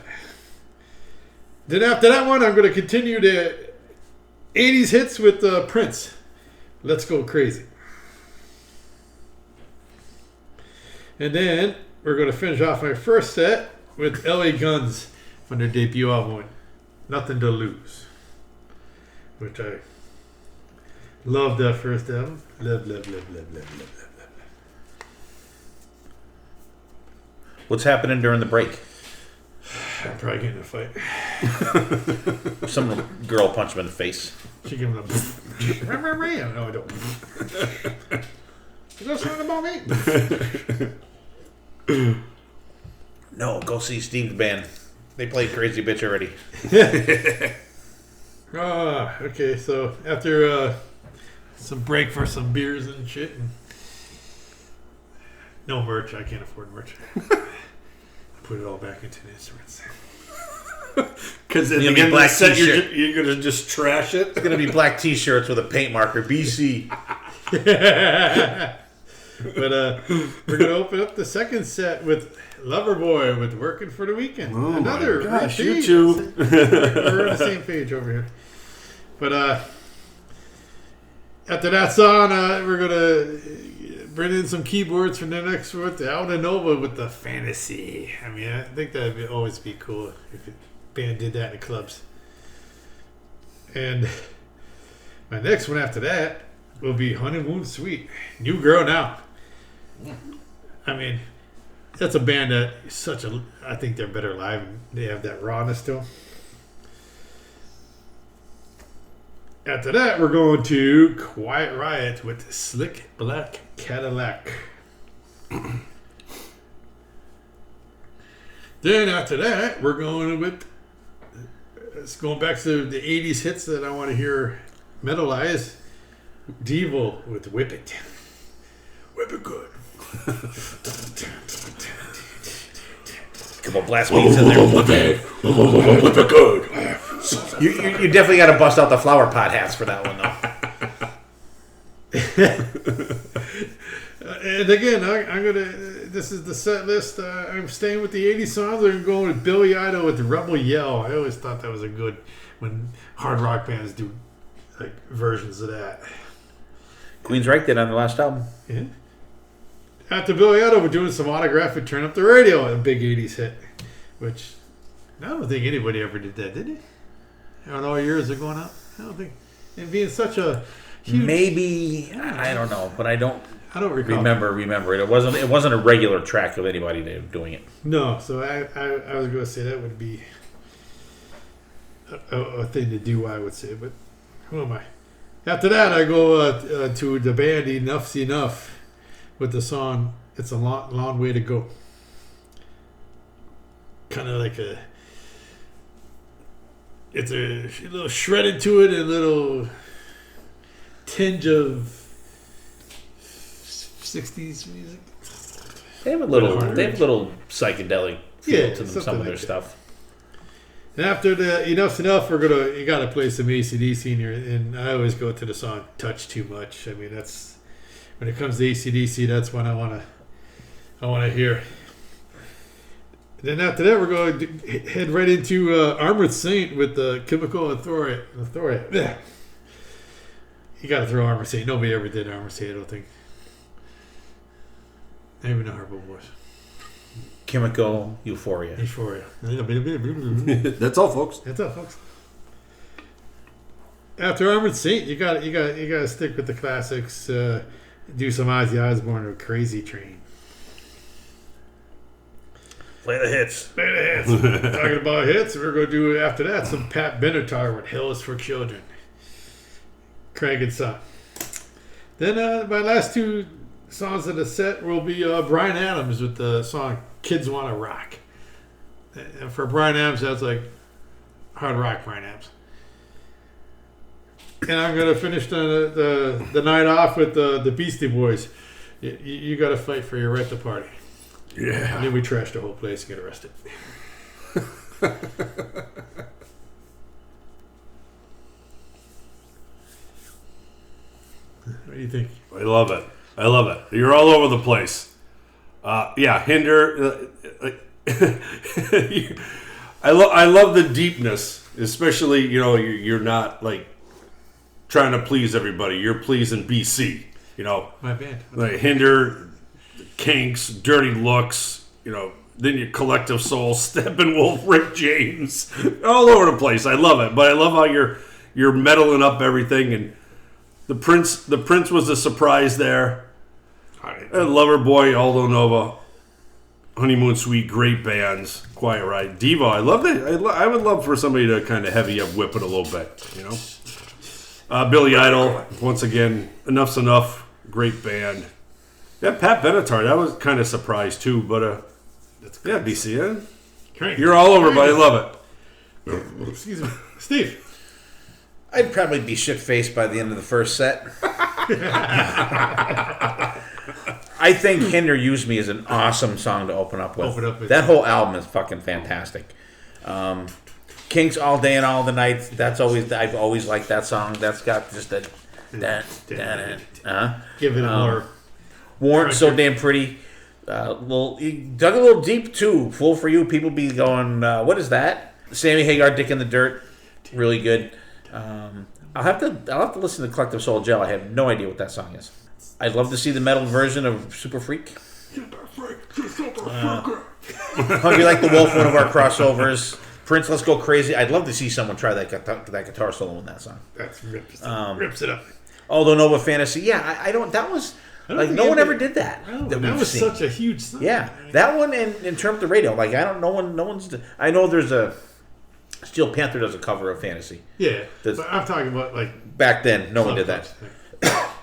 Then after that one, I'm going to continue the 80s hits with Prince. Let's Go Crazy. And then we're going to finish off my first set with LA Guns from their debut album, Nothing to Lose. Which I love that first album. Love. What's happening during the break? I'm probably getting in a fight. Some girl punched him in the face. She gave him a no, I don't. Is that something about me? No, go see Steve's band. They played Crazy Bitch already. Okay, so after some break for some beers and shit, and no merch, I can't afford merch. I put it all back into the instruments. Because at You'll the be end of the black set, t-shirt. you're going to just trash it. It's going to be black t-shirts with a paint marker, BC. But we're going to open up the second set with Loverboy with Working for the Weekend. Oh Another my gosh, repeat. you two. We're on the same page over here. But after that song, we're going to bring in some keyboards from the next one, the Alda Nova with the Fantasy. I mean, I think that would always be cool if a band did that in the clubs. And my next one after that will be Honeymoon Suite. New Girl Now. I mean, that's a band that is such a... I think they're better live. They have that rawness to them. After that, we're going to Quiet Riot with Slick Black Cadillac. Then after that, we're going with... It's going back to the 80s hits that I want to hear metalize. Devil with Whip It. Whip It Good. Couple blast beats in there. Whip it good. You definitely got to bust out the flower pot hats for that one, though. And again, I'm gonna. This is the set list. I'm staying with the 80s songs. I'm going with Billy Idol with Rebel Yell. I always thought that was a good when hard rock bands do like versions of that. Queen's Wright did on the last album. Yeah. After Billy Idol, we're doing some Autograph and Turn Up the Radio, a big 80s hit, which I don't think anybody ever did that, did they? On all years they're going out? I don't think. And being such a huge... Maybe, I don't know, but I don't recall. remember it. It wasn't a regular track of anybody doing it. No, so I was going to say that would be a thing to do, I would say, but who am I? After that, I go to the band Enough's Enough with the song It's a Long Way to Go. Kind of like it's a little shredded to it, a little tinge of 60s music. They have a little psychedelic feel to them, something some of like their that. stuff. And after the Enough's Enough, you gotta play some AC/DC in here, and I always go to the song "Touch Too Much." I mean, that's when it comes to AC/DC, that's when I wanna hear. Then after that, we're going to head right into Armored Saint with the Chemical Authority. Yeah. You got to throw Armored Saint. Nobody ever did Armored Saint, I don't think. Not even the Harpo Boys. Chemical Euphoria. That's all, folks. That's all, folks. After Armored Saint, you got to stick with the classics. Do some Ozzy Osbourne or Crazy Train. Play the hits. Talking about hits, we're going to do after that some Pat Benatar with "Hell Is for Children." Craig and Son. Then my last two songs of the set will be Bryan Adams with the song "Kids Wanna Rock." And for Bryan Adams, that's like hard rock Bryan Adams. And I'm going to finish the night off with the Beastie Boys. You got to fight for your right to party. Yeah. And then we trash the whole place and get arrested. What do you think? I love it. You're all over the place. Hinder. I love the deepness, especially you're not like trying to please everybody. You're pleasing BC. My band. Like Hinder, Kinks, Dirty Looks. Then your Collective Soul, Steppenwolf, Rick James, all over the place. I love it, but I love how you're meddling up everything. And the Prince was a surprise there. Loverboy, Aldo Nova, Honeymoon Suite, great bands. Quiet Ride, Devo. I love it. I would love for somebody to kind of heavy up, whip it a little bit. Billy Idol, once again, Enough's Enough, great band. Yeah, Pat Benatar, that was kind of surprised too, but yeah, BC, yeah. You're all over, but I love it. Excuse me. Steve. I'd probably be shit-faced by the end of the first set. I think Hinder Use Me is an awesome song to open up with. That whole album is fucking fantastic. Kinks All Day and All the Night. I've always liked that song. That's got just a give it a more. Warrant So Damn Pretty. He dug a little deep too. Fool for You. People be going, what is that? Sammy Hagar, Dick in the Dirt. Really good. I'll have to listen to Collective Soul Gel. I have no idea what that song is. I'd love to see the metal version of Super Freak. Hungry Like the Wolf, one of our crossovers. Prince, Let's Go Crazy. I'd love to see someone try that guitar solo in that song. That's rips it up. Aldo Nova Fantasy. Yeah, I don't. That was like no one ever did that. That was such a huge song. Yeah, that one in terms of the radio. Like I don't. No one's. I know there's a. Steel Panther does a cover of Fantasy. Yeah, but I'm talking about like back then. No one did that.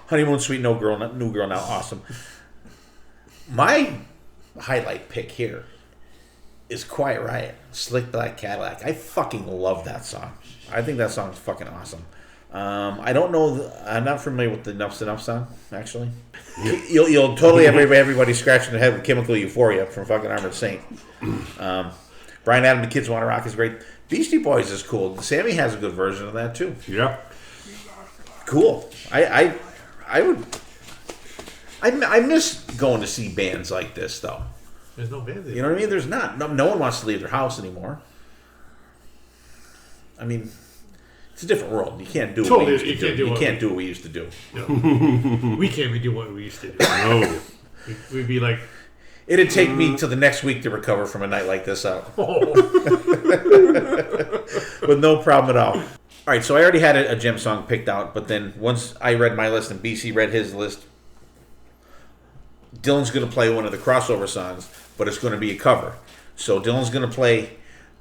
Honeymoon Suite, New Girl Now, awesome. My highlight pick here is Quiet Riot, Slick Black Cadillac. I fucking love that song. I think that song's fucking awesome. I don't know. I'm not familiar with the Enough's Enough song, actually. You'll totally have everybody scratching their head with Chemical Euphoria from fucking Armored Saint. Bryan Adams, The Kids Wanna Rock is great. Beastie Boys is cool. Sammy has a good version of that too. Yeah. Cool. I miss going to see bands like this though. There's no bands. You know what I mean? There's not. No one wants to leave their house anymore. I mean, it's a different world. You can't do what we used to do. You can't do what we used to do. No. We can't do what we used to do. No. We'd be like. It'd take me till the next week to recover from a night like this out. With no problem at all. All right, so I already had a gem song picked out, but then once I read my list and BC read his list, Dylan's going to play one of the crossover songs, but it's going to be a cover. So Dylan's going to play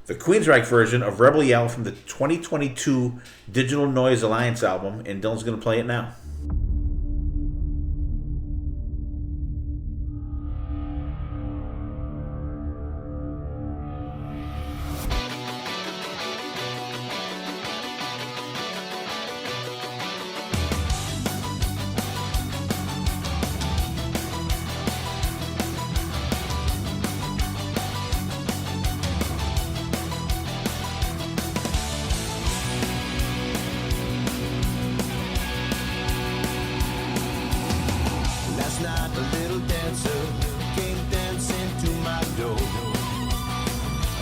the Queensryche version of Rebel Yell from the 2022 Digital Noise Alliance album, and Dylan's going to play it now.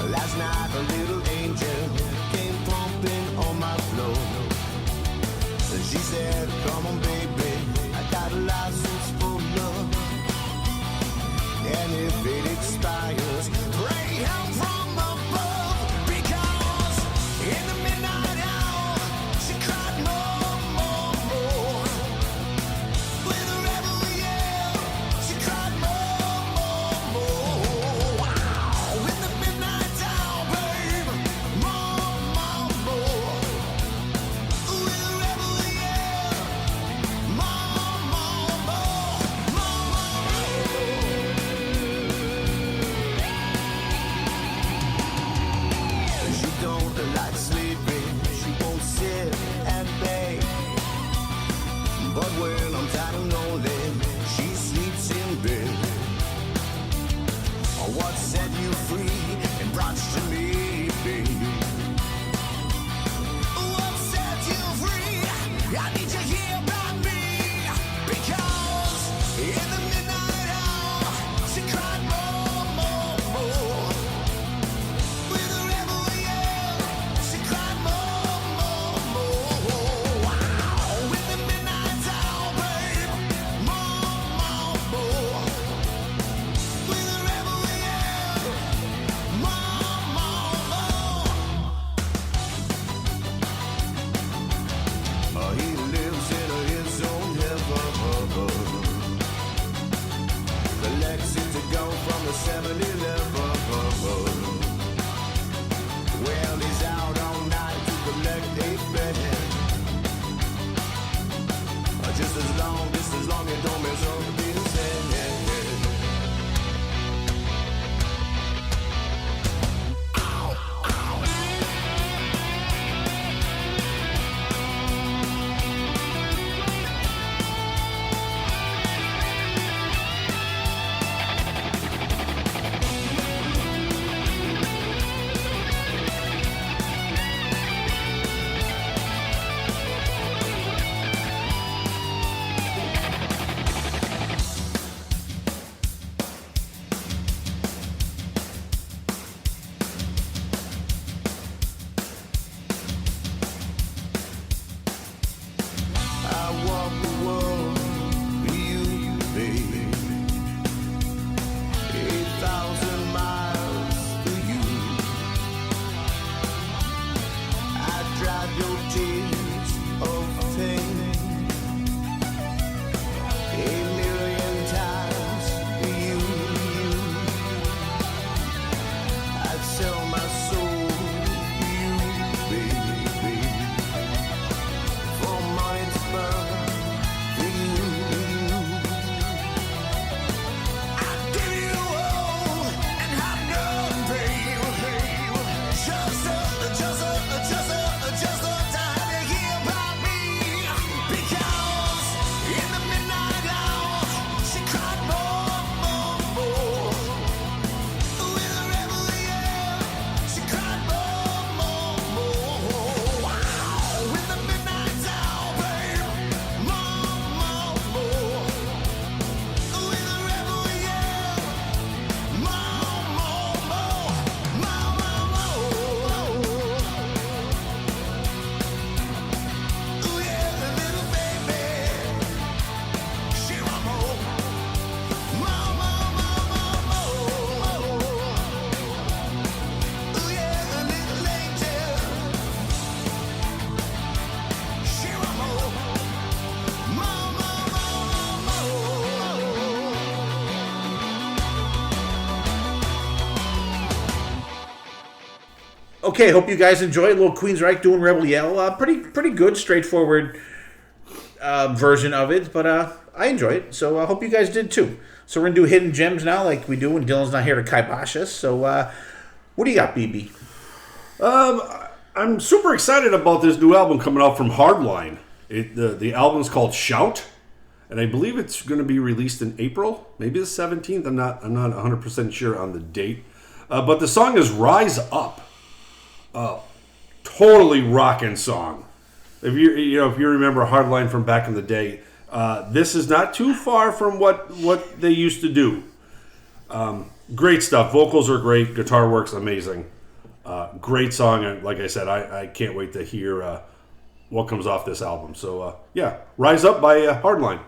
Last night a little angel came pumping on my floor. She said, come on baby, I got a license for love. And if it expires, pray help from above. Because in the midnight hour, she cried more, more, more. With a rebel yell, she cried more, more, more. Wow, in the midnight hour, babe, more, more, more. With a rebel yell, more, more, more, She don't like sleeping, she won't sit and beg. But when I'm tired and lonely, she sleeps in bed. What set you free and brought you to me, baby? What set you free? I need you here by me. Because in the midnight hour, she cried more, more, more. With a rebel yell, she cried more, more, more. Wow, in the midnight hour, babe, more, more, more. With a rebel yell, more, more, more. He lives in his own heaven. Collects it to go from the 7-Eleven. Well, he's out all night to collect a bet. Just as long as don't mess up his head. I walk the world for you, baby. 8,000 miles for you. I drive your tears of pain 1,000,000 times for you. I'd sell my soul for you, baby. For money to burn for you. I'd give you all and have none, babe. Just to have you here by me. Because in the midnight hour, she cried more, more, more. With a rebel yell, she cried more, more, more. Wow, in the midnight hour, babe, more, more, more. With a rebel yell, more, more, more, more, more, more. Ooh yeah, the little baby, she want more, more, more, more, more, more. Ooh yeah, the little angel, she want more, more, more, more, more. Okay, hope you guys enjoy a little Queen's Wright doing Rebel Yell. Pretty good, straightforward version of it, but I enjoy it, so I hope you guys did too. So we're going to do Hidden Gems now, like we do when Dylan's not here to kibosh us. So what do you got, BB? I'm super excited about this new album coming out from Hardline. The album's called Shout, and I believe it's going to be released in April, maybe the 17th. I'm not 100% sure on the date. But the song is Rise Up. Totally rockin' song. If you remember Hardline from back in the day, this is not too far from what they used to do. Great stuff. Vocals are great. Guitar work's amazing. Great song, and like I said, I can't wait to hear what comes off this album. So, Rise Up by Hardline.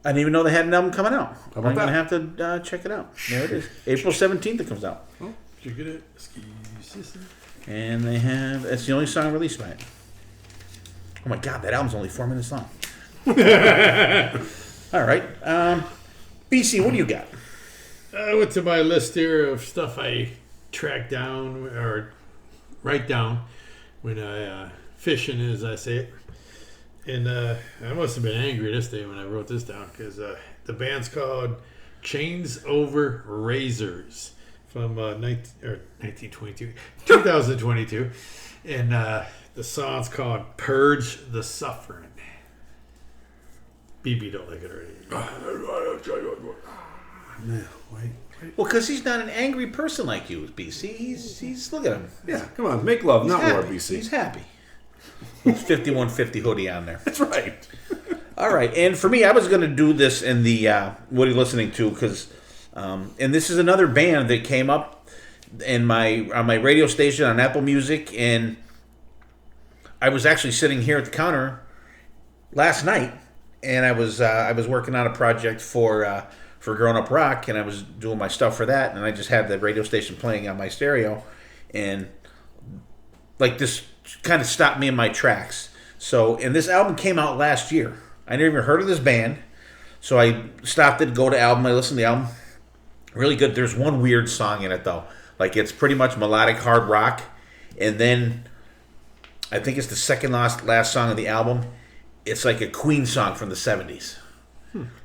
I didn't even know they had an album coming out. How about I'm going to that? have to check it out. There it is. April 17th it comes out. Oh, did you get it? And they have, it's the only song released by it. Oh my God, that album's only 4 minutes long. All right. BC, what do you got? I went to my list here of stuff I track down or write down when I fishing, as I say it. And I must have been angry this day when I wrote this down because the band's called Chains Over Razors from 2022. And the song's called Purge the Suffering. BB don't like it already. Well, because he's not an angry person like you, BC. He's look at him. Yeah, come on, make love, not war, BC. He's happy. With 5150 hoodie on there. That's right. All right, and for me, I was going to do this in the what are you listening to? Because, and this is another band that came up on my radio station on Apple Music, and I was actually sitting here at the counter last night, and I was working on a project for Grown Up Rock, and I was doing my stuff for that, and I just had the radio station playing on my stereo, and like this kind of stopped me in my tracks. So, and this album came out last year. I never even heard of this band, so I stopped it, go to album, I listened to the album. Really good. There's one weird song in it though. Like it's pretty much melodic hard rock, and then I think it's the second last song of the album. It's like a Queen song from the 70s.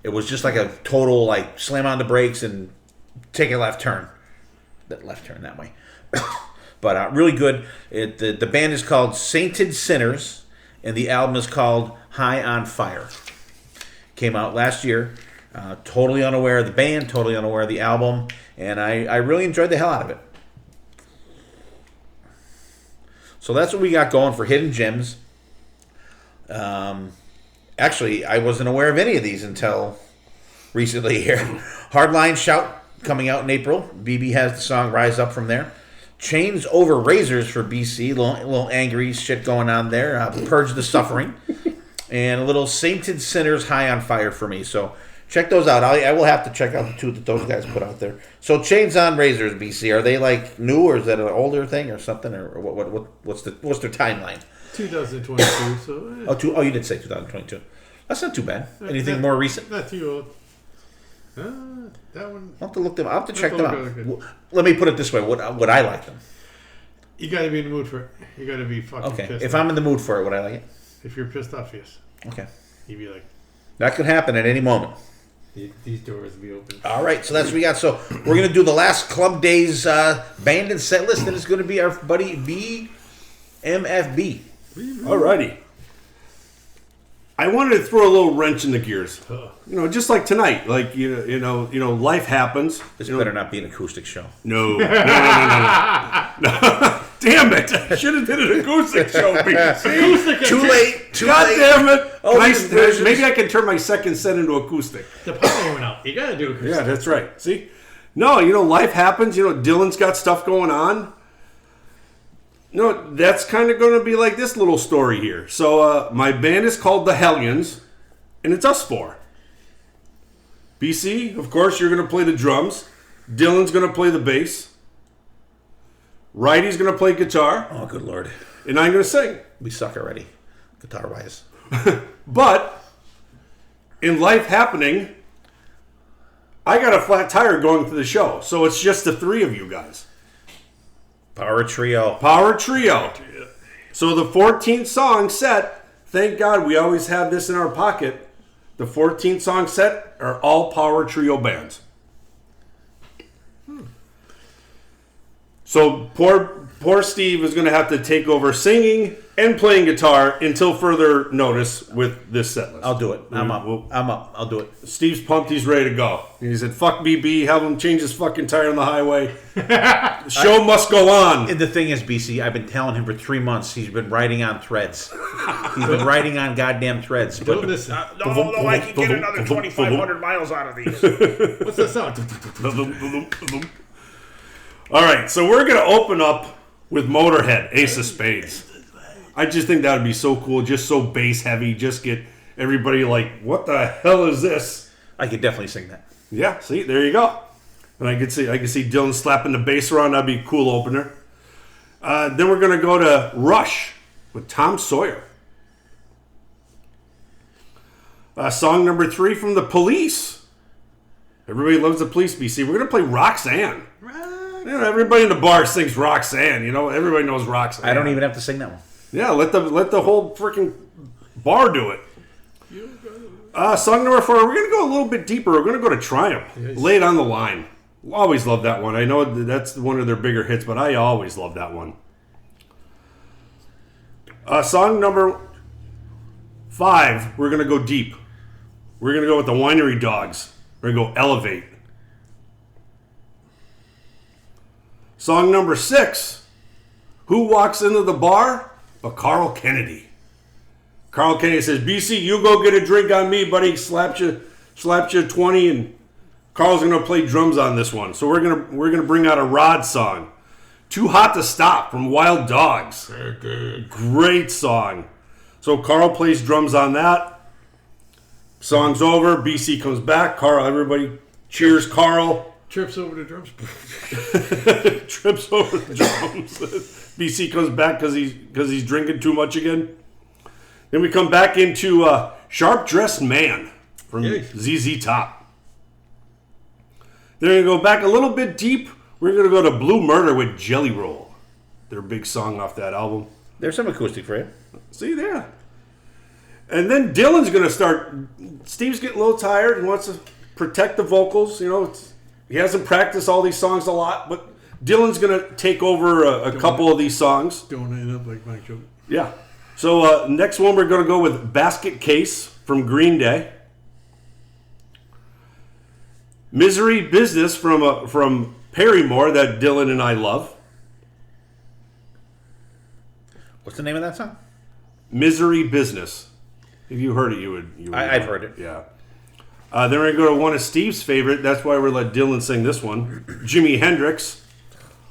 It was just like a total like slam on the brakes and take a left turn. That left turn that way. But really good. The band is called Sainted Sinners, and the album is called High on Fire. Came out last year. Totally unaware of the band, totally unaware of the album, and I really enjoyed the hell out of it. So that's what we got going for Hidden Gems. Actually, I wasn't aware of any of these until recently here. Hardline Shout coming out in April. BB has the song Rise Up from there. Chains Over Razors for BC. Little angry shit going on there. Purge the Suffering. And a little Sainted Sinners High on Fire for me. So check those out. I will have to check out the two that those guys put out there. So Chains on Razors, BC. Are they like new, or is that an older thing or something? Or what's their timeline? 2022. So you did say 2022. That's not too bad. Anything more recent? Not too old. That one. I'll have to look them. I'll have to check them out. Good. Let me put it this way: would I like them? You got to be in the mood for it. You got to be fucking Okay. pissed If off. I'm in the mood for it, would I like it? If you're pissed off, yes. Okay. You'd be like, That could happen at any moment. these doors will be open. All right, so that's what we got. So we're gonna do the last Club Days band and set list, and it's gonna be our buddy BMFB. Alrighty. I wanted to throw a little wrench in the gears. Just like tonight. Like you know, life happens. This better not be an acoustic show. No. Damn it! I should have did an acoustic show. Too late. God damn it! Oh, Maybe I can turn my second set into acoustic. The power went out. You got to do it. Yeah, that's right. See? No, life happens. Dylan's got stuff going on. No, that's kind of going to be like this little story here. So, my band is called The Hellions, and it's us four. BC, of course, you're going to play the drums. Dylan's going to play the bass. Wrighty's going to play guitar. Oh, good Lord. And I'm going to sing. We suck already, guitar-wise. But, in life happening, I got a flat tire going to the show. So, it's just the three of you guys. Power Trio. So the 14th song set, thank God we always have this in our pocket. The 14th song set are all Power Trio bands. So poor Steve is going to have to take over singing and playing guitar until further notice with this set list. I'll do it. I'm up. I'll do it. Steve's pumped. He's ready to go. He said, fuck BB. Have him change his fucking tire on the highway. The show must go on. And the thing is, BC, I've been telling him for 3 months. He's been writing on threads. He's been writing on goddamn threads. Don't listen. No, I can get another 2,500 miles out of these. What's that sound? All right, so we're going to open up with Motorhead, Ace of Spades. I just think that would be so cool, just so bass heavy, just get everybody like, what the hell is this? I could definitely sing that. Yeah, see, there you go. And I can see Dylan slapping the bass around. That'd be a cool opener. Then we're going to go to Rush with Tom Sawyer. Song number 3 from The Police. Everybody loves The Police, BC. We're going to play Roxanne. You know, everybody in the bar sings Roxanne. You know, everybody knows Roxanne. I don't even have to sing that one. Yeah, let the whole freaking bar do it. Song number 4. We're going to go a little bit deeper. We're going to go to Triumph. Yes. Lay It on the Line. Always love that one. I know that's one of their bigger hits, but I always love that one. Song number 5. We're going to go deep. We're going to go with the Winery Dogs. We're going to go Elevate. Song number 6. Who walks into the bar? But Carl Kennedy. Carl Kennedy says, BC, you go get a drink on me, buddy. Slapped you 20, and Carl's going to play drums on this one. So we're gonna bring out a Rod song. Too Hot to Stop from Wild Dogs. Great song. So Carl plays drums on that. Song's over. BC comes back. Carl, everybody cheers Carl. Trips over the drums. Trips over the drums. BC comes back because he's drinking too much again. Then we come back into Sharp Dressed Man from ZZ Top. Then we're going to go back a little bit deep. We're going to go to Blue Murder with Jelly Roll. Their big song off that album. There's some acoustic for you. See there. And then Dylan's going to start. Steve's getting a little tired and wants to protect the vocals. You know, he hasn't practiced all these songs a lot, but Dylan's going to take over a couple of these songs. Don't end up like Mike Joe. Yeah. So next one we're going to go with Basket Case from Green Day. Misery Business from Paramore that Dylan and I love. What's the name of that song? Misery Business. If you heard it, you would I've heard it. Yeah. Then we're going to go to one of Steve's favorite. That's why we're let Dylan sing this one. Jimi Hendrix,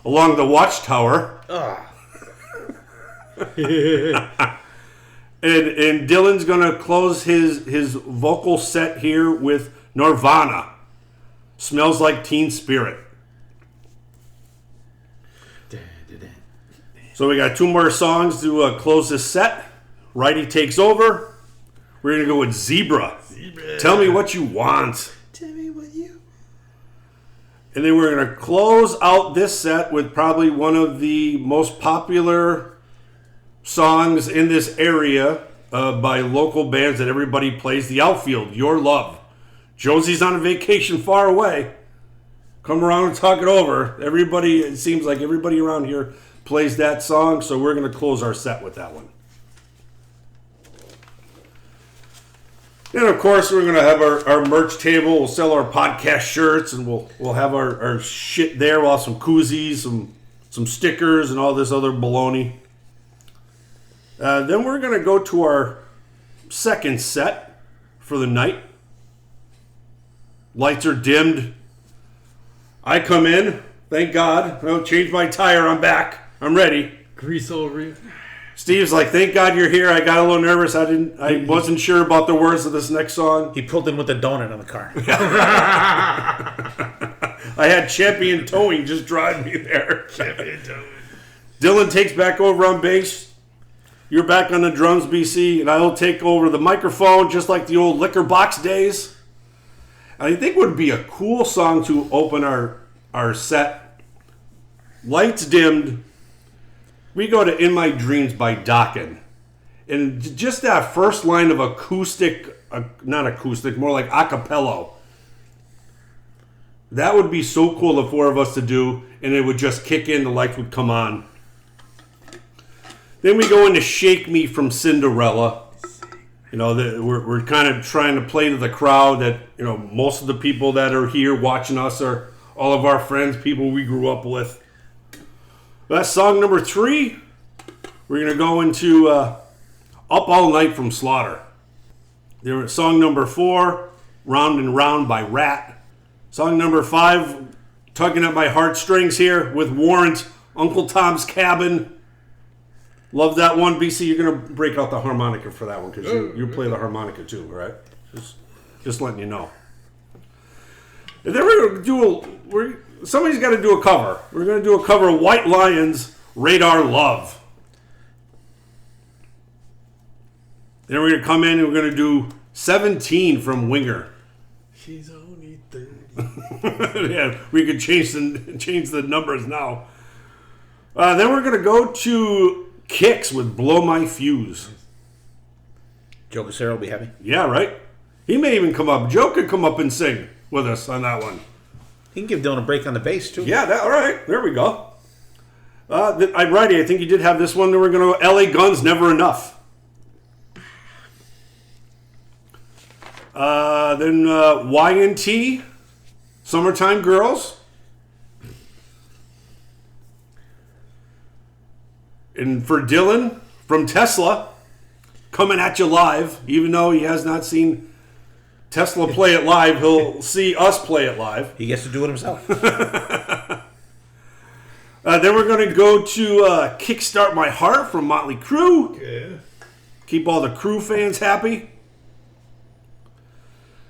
Along the Watchtower. And Dylan's going to close his vocal set here with Nirvana. Smells Like Teen Spirit. So we got 2 more songs to close this set. Righty takes over. We're going to go with Zebra. Tell me what you want. Tell me what you... And then we're going to close out this set with probably one of the most popular songs in this area by local bands that everybody plays. The Outfield, Your Love. Josie's on a vacation far away. Come around and talk it over. Everybody, it seems like everybody around here plays that song, so we're going to close our set with that one. And of course, we're going to have our merch table. We'll sell our podcast shirts, and we'll have our shit there. We'll have some koozies, some stickers, and all this other baloney. Then we're going to go to our second set for the night. Lights are dimmed. I come in. Thank God. I'll change my tire. I'm back. I'm ready. Grease over you. Steve's like, thank God you're here. I got a little nervous. I wasn't sure about the words of this next song. He pulled in with a donut on the car. I had Champion Towing just drive me there. Champion Towing. Dylan takes back over on bass. You're back on the drums, BC, and I will take over the microphone just like the old Liquor Box days. I think would be a cool song to open our set. Lights dimmed. We go to In My Dreams by Dokken. And just that first line of acoustic, not acoustic, more like a cappella. That would be so cool, the 4 of us to do, and it would just kick in, the lights would come on. Then we go into Shake Me from Cinderella. You know, we're kind of trying to play to the crowd that, you know, most of the people that are here watching us are all of our friends, people we grew up with. That's song number 3. We're going to go into Up All Night from Slaughter. Song number 4, Round and Round by Rat. Song number 5, tugging at my heartstrings here with Warrant, Uncle Tom's Cabin. Love that one. BC, you're going to break out the harmonica for that one because you play the harmonica too, right? Just letting you know. And then we're going to somebody's got to do a cover. We're going to do a cover of White Lions, Radar Love. Then we're going to come in and we're going to do 17 from Winger. She's only 30. Yeah, we could change the numbers now. Then we're going to go to Kicks with Blow My Fuse. Joe Casero will be happy. Yeah, right? He may even come up. Joe could come up and sing with us on that one. He can give Dylan a break on the bass, too. Yeah, all right. There we go. Righty, I think you did have this one. Then we're going to go LA Guns, Never Enough. Then Y&T, Summertime Girls. And for Dylan, from Tesla, Coming At You Live. Even though he has not seen Tesla play it live, he'll see us play it live. He gets to do it himself. Then we're going to go to Kickstart My Heart from Motley Crue. Yeah. Keep all the Crue fans happy.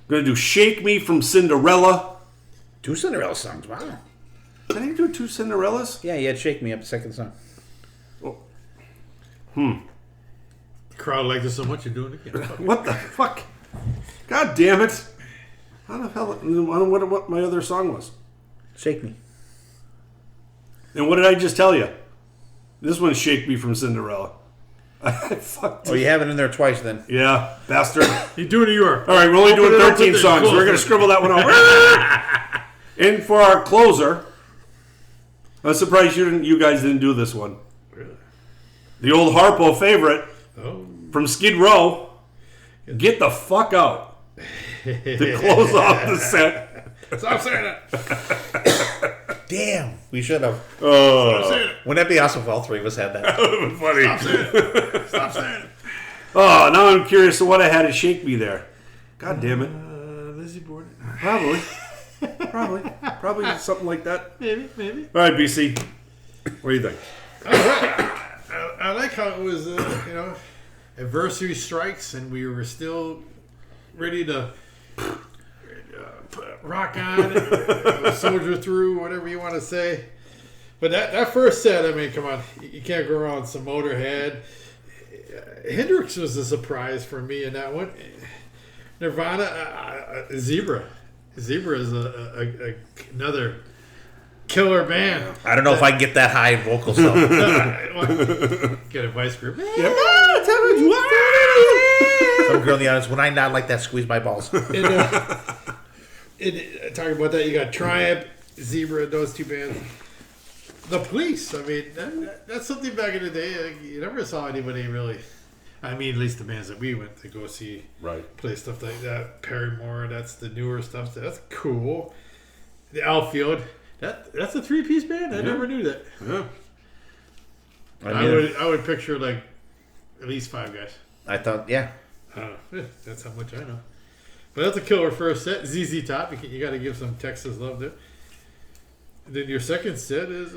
Going to do Shake Me from Cinderella. 2 Cinderella songs, wow. Did he do 2 Cinderellas? Yeah, he had Shake Me up the second song. The crowd liked it so much you're doing it again. What the fuck? God damn it. How the hell? I don't know what my other song was. Shake Me. And what did I just tell you? This one's Shake Me from Cinderella. I fucked Oh, you have it in there twice then. Yeah, bastard. You do New York. All right, we're only doing Open it up 13 with songs. the We're going to scribble that one out. And for our closer, I'm surprised you guys didn't do this one. Really? The old Harpo favorite Oh. from Skid Row, Get the Fuck Out, to close off the set. Stop saying it. Damn, we should have. Stop saying it. Wouldn't that be awesome if all three of us had that? That would have been funny. Stop saying it. Stop saying it. Oh, now I'm curious to what I had to Shake Me there. God damn it. Lizzie Borden. Probably something like that. Maybe. All right, BC. What do you think? I like how it was, adversity strikes and we were still ready to rock on, soldier through, whatever you want to say. But that first set, I mean, come on, you can't go around some Motorhead. Hendrix was a surprise for me in that one. Nirvana, Zebra. Zebra is another killer band. I don't know if I can get that high in vocals though. Get a vice grip. Some girl in the audience, when I nod like that, squeeze my balls. Talking about that, you got Triumph, Zebra, those two bands. The Police, I mean, that's something back in the day. You never saw anybody really. I mean, at least the bands that we went to go see play stuff like that. Paramore, that's the newer stuff. That's cool. The Outfield, that's a 3-piece band. I never knew that. Yeah. I would picture like at least 5 guys. I thought, yeah. That's how much I know. But that's a killer first set. ZZ Top, you got to give some Texas love there. And then your second set is,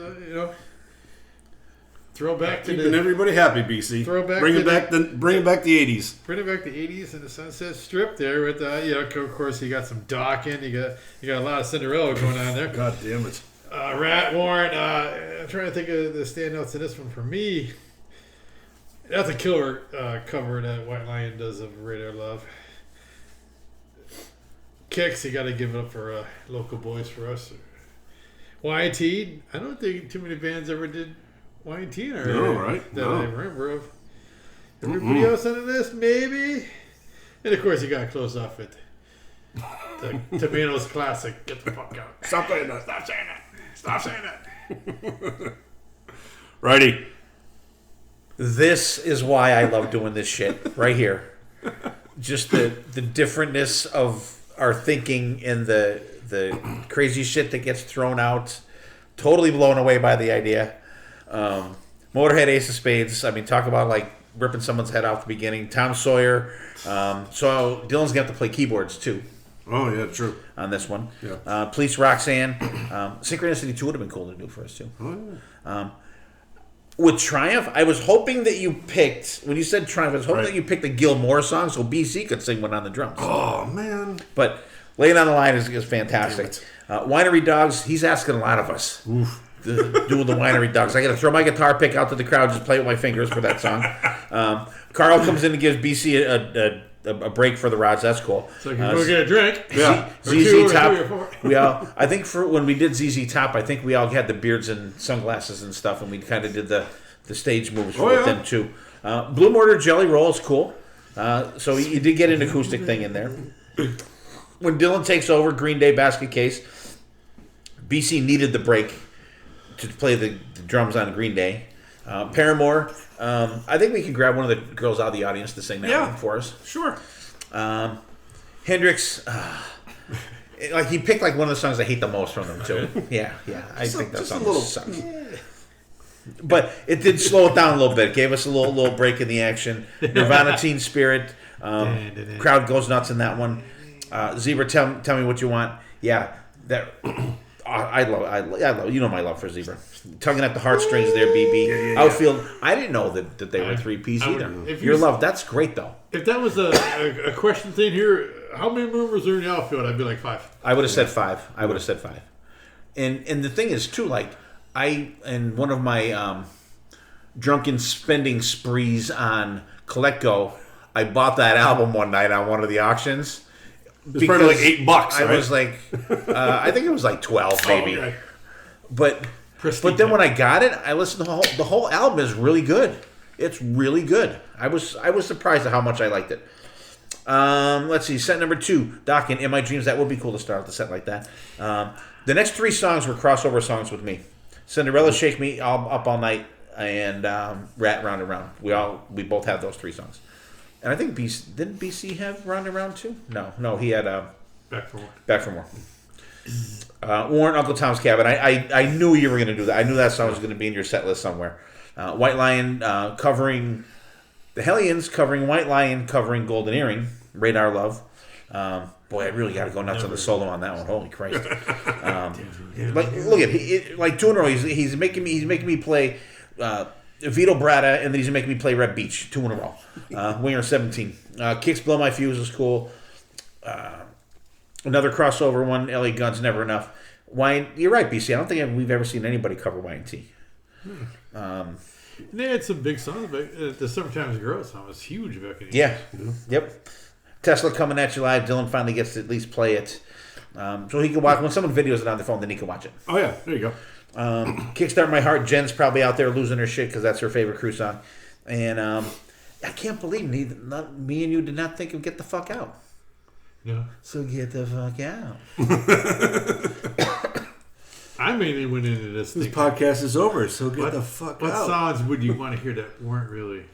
throwback to Keeping everybody happy, BC. Bringing back the 80s. Bring it back the 80s and the Sunset Strip there with, of course, you got some Dawkins. You got a lot of Cinderella going on there. God damn it. Rat Warren. I'm trying to think of the standouts in this one for me. That's a killer cover that White Lion does of Radar Love. Kicks, you got to give it up for local boys for us. Y&T, I don't think too many bands ever did Y&T in our area right? that I remember of. Everybody else on the list, maybe. And of course, you got to close off with the Tomatoes classic. Get the fuck out! Stop saying that. Stop saying that! Stop saying that! Righty. This is why I love doing this shit right here. Just the differentness of our thinking and the crazy shit that gets thrown out. Totally blown away by the idea. Motorhead, Ace of Spades. I mean, talk about like ripping someone's head off the beginning. Tom Sawyer. So Dylan's going to have to play keyboards too. Oh, yeah, true. On this one. Yeah. Police Roxanne. Synchronicity 2 would have been cool to do for us, too. Oh, yeah. With Triumph, I was hoping that you picked, when you said Triumph, I was hoping Right. that you picked the Gilmore song so BC could sing one on the drums. Oh, man. But Laying on the Line is fantastic. Winery Dogs, he's asking a lot of us. Doing the Winery Dogs. I got to throw my guitar pick out to the crowd, just play with my fingers for that song. Carl comes in and gives BC a break for the rods. That's cool. So you can go get a drink. Yeah. Two or ZZ Top. three or four. We all. I think for when we did ZZ Top, I think we all had the beards and sunglasses and stuff, and we kind of did the stage moves with them too. Blue Mortar Jelly Roll is cool. So you did get an acoustic thing in there. When Dylan takes over, Green Day Basket Case. BC needed the break to play the drums on Green Day. Paramore. I think we can grab one of the girls out of the audience to sing that one for us. Sure. Hendrix. Like he picked like one of the songs I hate the most from them too. Yeah. I think that song sucks. But it did slow it down a little bit. It gave us a little break in the action. Nirvana Teen Spirit. Crowd goes nuts in that one. Zebra, tell me what you want. Yeah, that I love. You know my love for Zebra. Tugging at the heartstrings there, BB. Outfield. I didn't know that they were 3-piece either. Your love. That's great though. If that was a question thing here, how many members are in the outfield? I'd be like 5. I would have said 5. And the thing is too, like in one of my drunken spending sprees on Colecto, I bought that album one night on one of the auctions. It's probably like $8, right? I was like, I think it was like 12 maybe. Okay. But then when I got it, I listened to the whole album is really good. It's really good. I was surprised at how much I liked it. Let's see, set number 2, Doc and In My Dreams. That would be cool to start the set like that. The next 3 songs were crossover songs with me. Cinderella, Shake Me Up All Night, and Rat Round and Round. We both had those 3 songs. And I think didn't BC have Round and Round too? No, he had Back for More. Back for More. Warren, Uncle Tom's Cabin. I knew you were going to do that. I knew that song was going to be in your set list somewhere. White Lion covering the Hellions, covering White Lion, covering Golden Earring, Radar Love. Boy, I really got to go nuts on the solo on that one. Holy Christ! Like, look at like 2 in a row. He's making me play Vito Bratta, and then he's making me play Red Beach 2 in a row. Winger 17. Kicks Blow My Fuse is cool. Another crossover one. LA Guns, Never Enough. You're right, BC. I don't think we've ever seen anybody cover Y&T. They had some big songs, but the Summertime's Girl song was huge back in the Yeah. Yep. Tesla Coming At You Live. Dylan finally gets to at least play it. So he can watch. When someone videos it on their phone, then he can watch it. Oh, yeah. There you go. Kickstart My Heart. Jen's probably out there losing her shit because that's her favorite Crew song. And I can't believe me and you did not think of Get the Fuck Out. Yeah. So get the fuck out. I mainly went into this This thinking, podcast is over, so get the fuck what out. songs would you want to hear that weren't really...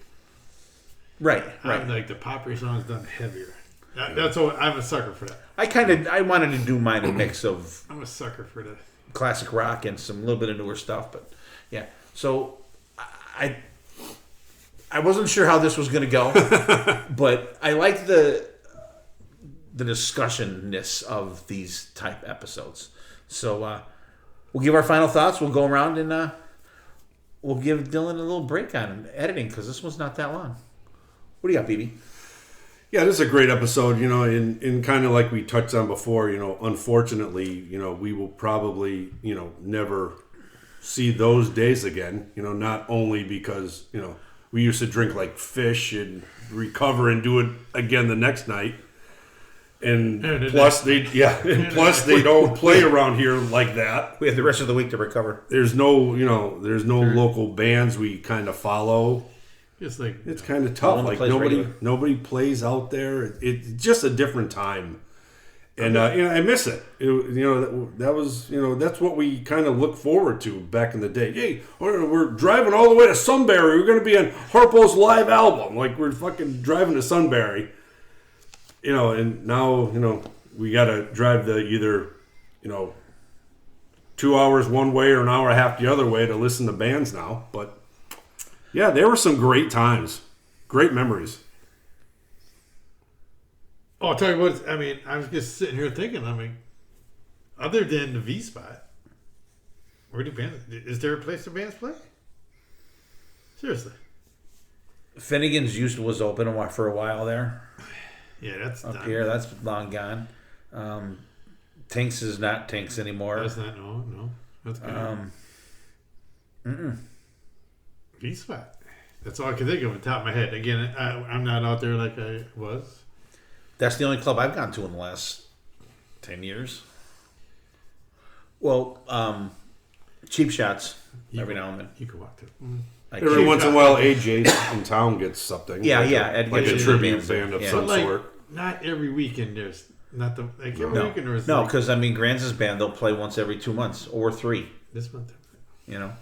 Right. Like the popular songs done heavier. That's all. I'm a sucker for that. I wanted to do mine a mix of I'm a sucker for that. classic rock and some little bit of newer stuff, but yeah. So I wasn't sure how this was going to go, but I like the discussion-ness of these type episodes. So we'll give our final thoughts. We'll go around and we'll give Dylan a little break on editing because this one's not that long. What do you got, BB? Yeah, this is a great episode, in kind of like we touched on before, unfortunately, we will probably, never see those days again, not only because, we used to drink like fish and recover and do it again the next night. And plus they don't play around here like that. We have the rest of the week to recover. There's no local bands we kind of follow. It's kind of tough. Like nobody plays out there. It's just a different time, and I miss it. That was that's what we kind of look forward to back in the day. Hey, we're driving all the way to Sunbury. We're going to be on Harpo's live album. Like we're fucking driving to Sunbury. And now we got to drive the either 2 hours one way or an hour and a half the other way to listen to bands now, but. Yeah, there were some great times. Great memories. Oh, I'll tell you what. I mean, I was just sitting here thinking. I mean, other than the V spot, where do bands? Is there a place the bands play? Seriously. Finnegan's was open for a while there. Yeah, that's up done. here. That's long gone. Tinks is not Tinks anymore. That's not no. That's good. V spot. That's all I can think of on top of my head. Again, I'm not out there like I was. That's the only club I've gone to in the last 10 years. Well, cheap shots every now and then. You can walk to. Every once in a while, AJ in town gets something. Yeah, like yeah. like a tribute band of some But sort. not every weekend. There's not the like every weekend. There's No, because I mean, Granz's band they'll play once every 2 months or 3. this month. You know.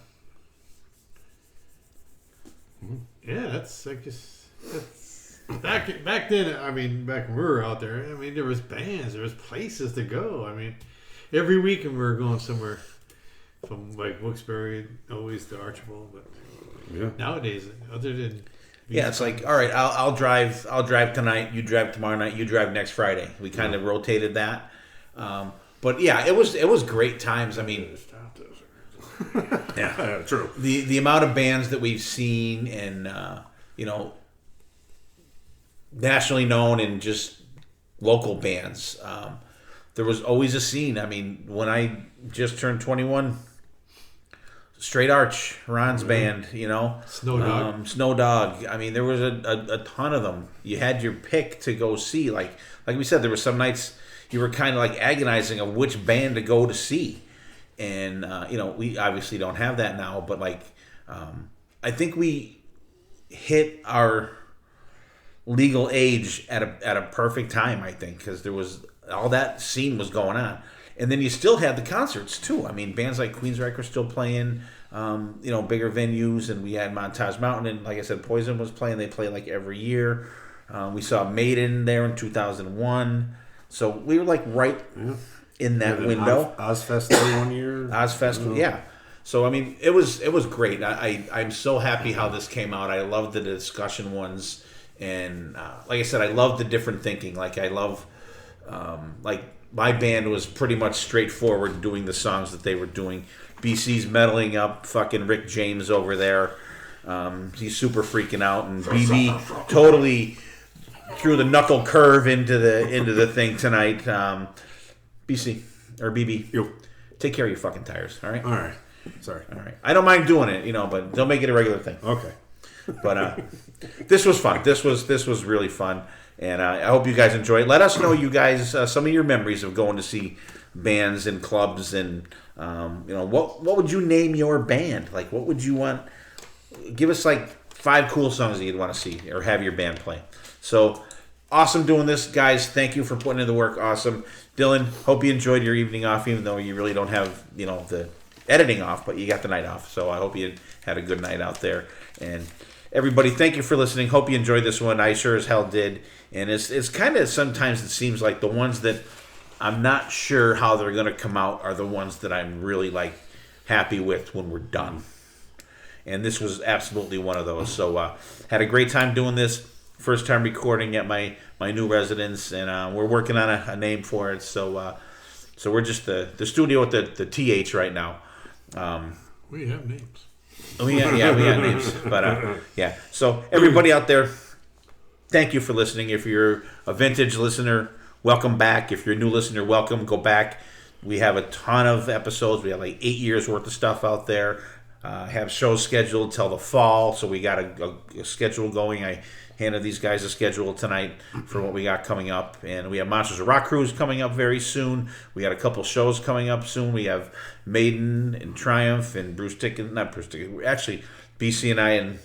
Yeah, that's I guess that's back then. I mean, back when we were out there, I mean, there was bands, there was places to go. I mean, every weekend we were going somewhere from like Wilkes-Barre always to Archibald. But nowadays, other than It's like, all right, I'll drive tonight. You drive tomorrow night. You drive next Friday. We kind of rotated that. But yeah, it was great times. I mean. Yeah, true. The amount of bands that we've seen and nationally known and just local bands. There was always a scene. I mean, when I just turned 21, Straight Arch, Ron's band, Snow Dog. Snow Dog. I mean, there was a ton of them. You had your pick to go see. Like we said, there were some nights you were kind of like agonizing of which band to go to see. And, we obviously don't have that now, but I think we hit our legal age at a perfect time, I think, because there was all that scene was going on. And then you still had the concerts too. I mean, bands like Queensryche were still playing, bigger venues, and we had Montage Mountain, and like I said, Poison was playing. They play like every year. We saw Maiden there in 2001. So we were like right in that window. Ozfest there one year. Ozfest, yeah. So I mean, it was great. I'm so happy how this came out. I love the discussion ones, and like I said, I love the different thinking. Like I love, my band was pretty much straightforward doing the songs that they were doing. BC's meddling up fucking Rick James over there. He's super freaking out, and BB totally threw the knuckle curve into the thing tonight. BC or BB, take care of your fucking tires. All right. All right. Sorry. All right. I don't mind doing it, but don't make it a regular thing. Okay. But this was fun. This was really fun, and I hope you guys enjoy it. Let us know, you guys, some of your memories of going to see bands and clubs, and what would you name your band? Like, what would you want? Give us like 5 cool songs that you'd want to see or have your band play. So awesome doing this, guys. Thank you for putting in the work. Awesome. Dylan, hope you enjoyed your evening off, even though you really don't have, the editing off, but you got the night off. So I hope you had a good night out there. And everybody, thank you for listening. Hope you enjoyed this one. I sure as hell did. And it's kind of, sometimes it seems like the ones that I'm not sure how they're going to come out are the ones that I'm really happy with when we're done. And this was absolutely one of those. So had a great time doing this. First time recording at my new residence, and we're working on a name for it. So we're just the studio at the TH right now. We have names. We have names, but yeah. So everybody out there, thank you for listening. If you're a vintage listener, welcome back. If you're a new listener, welcome. Go back. We have a ton of episodes. We have like 8 years worth of stuff out there. Have shows scheduled till the fall, so we got a schedule going. I handed these guys a schedule tonight for what we got coming up, and we have Monsters of Rock Cruise coming up very soon. We got a couple shows coming up soon. We have Maiden and Triumph and actually BC and I and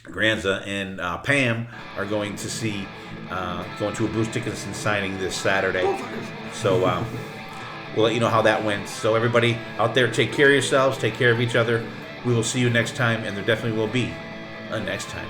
Granza and Pam are going to see going to a Bruce Dickinson signing this Saturday. So we'll let you know how that went. So everybody out there, take care of yourselves, take care of each other. We will see you next time, and there definitely will be a next time.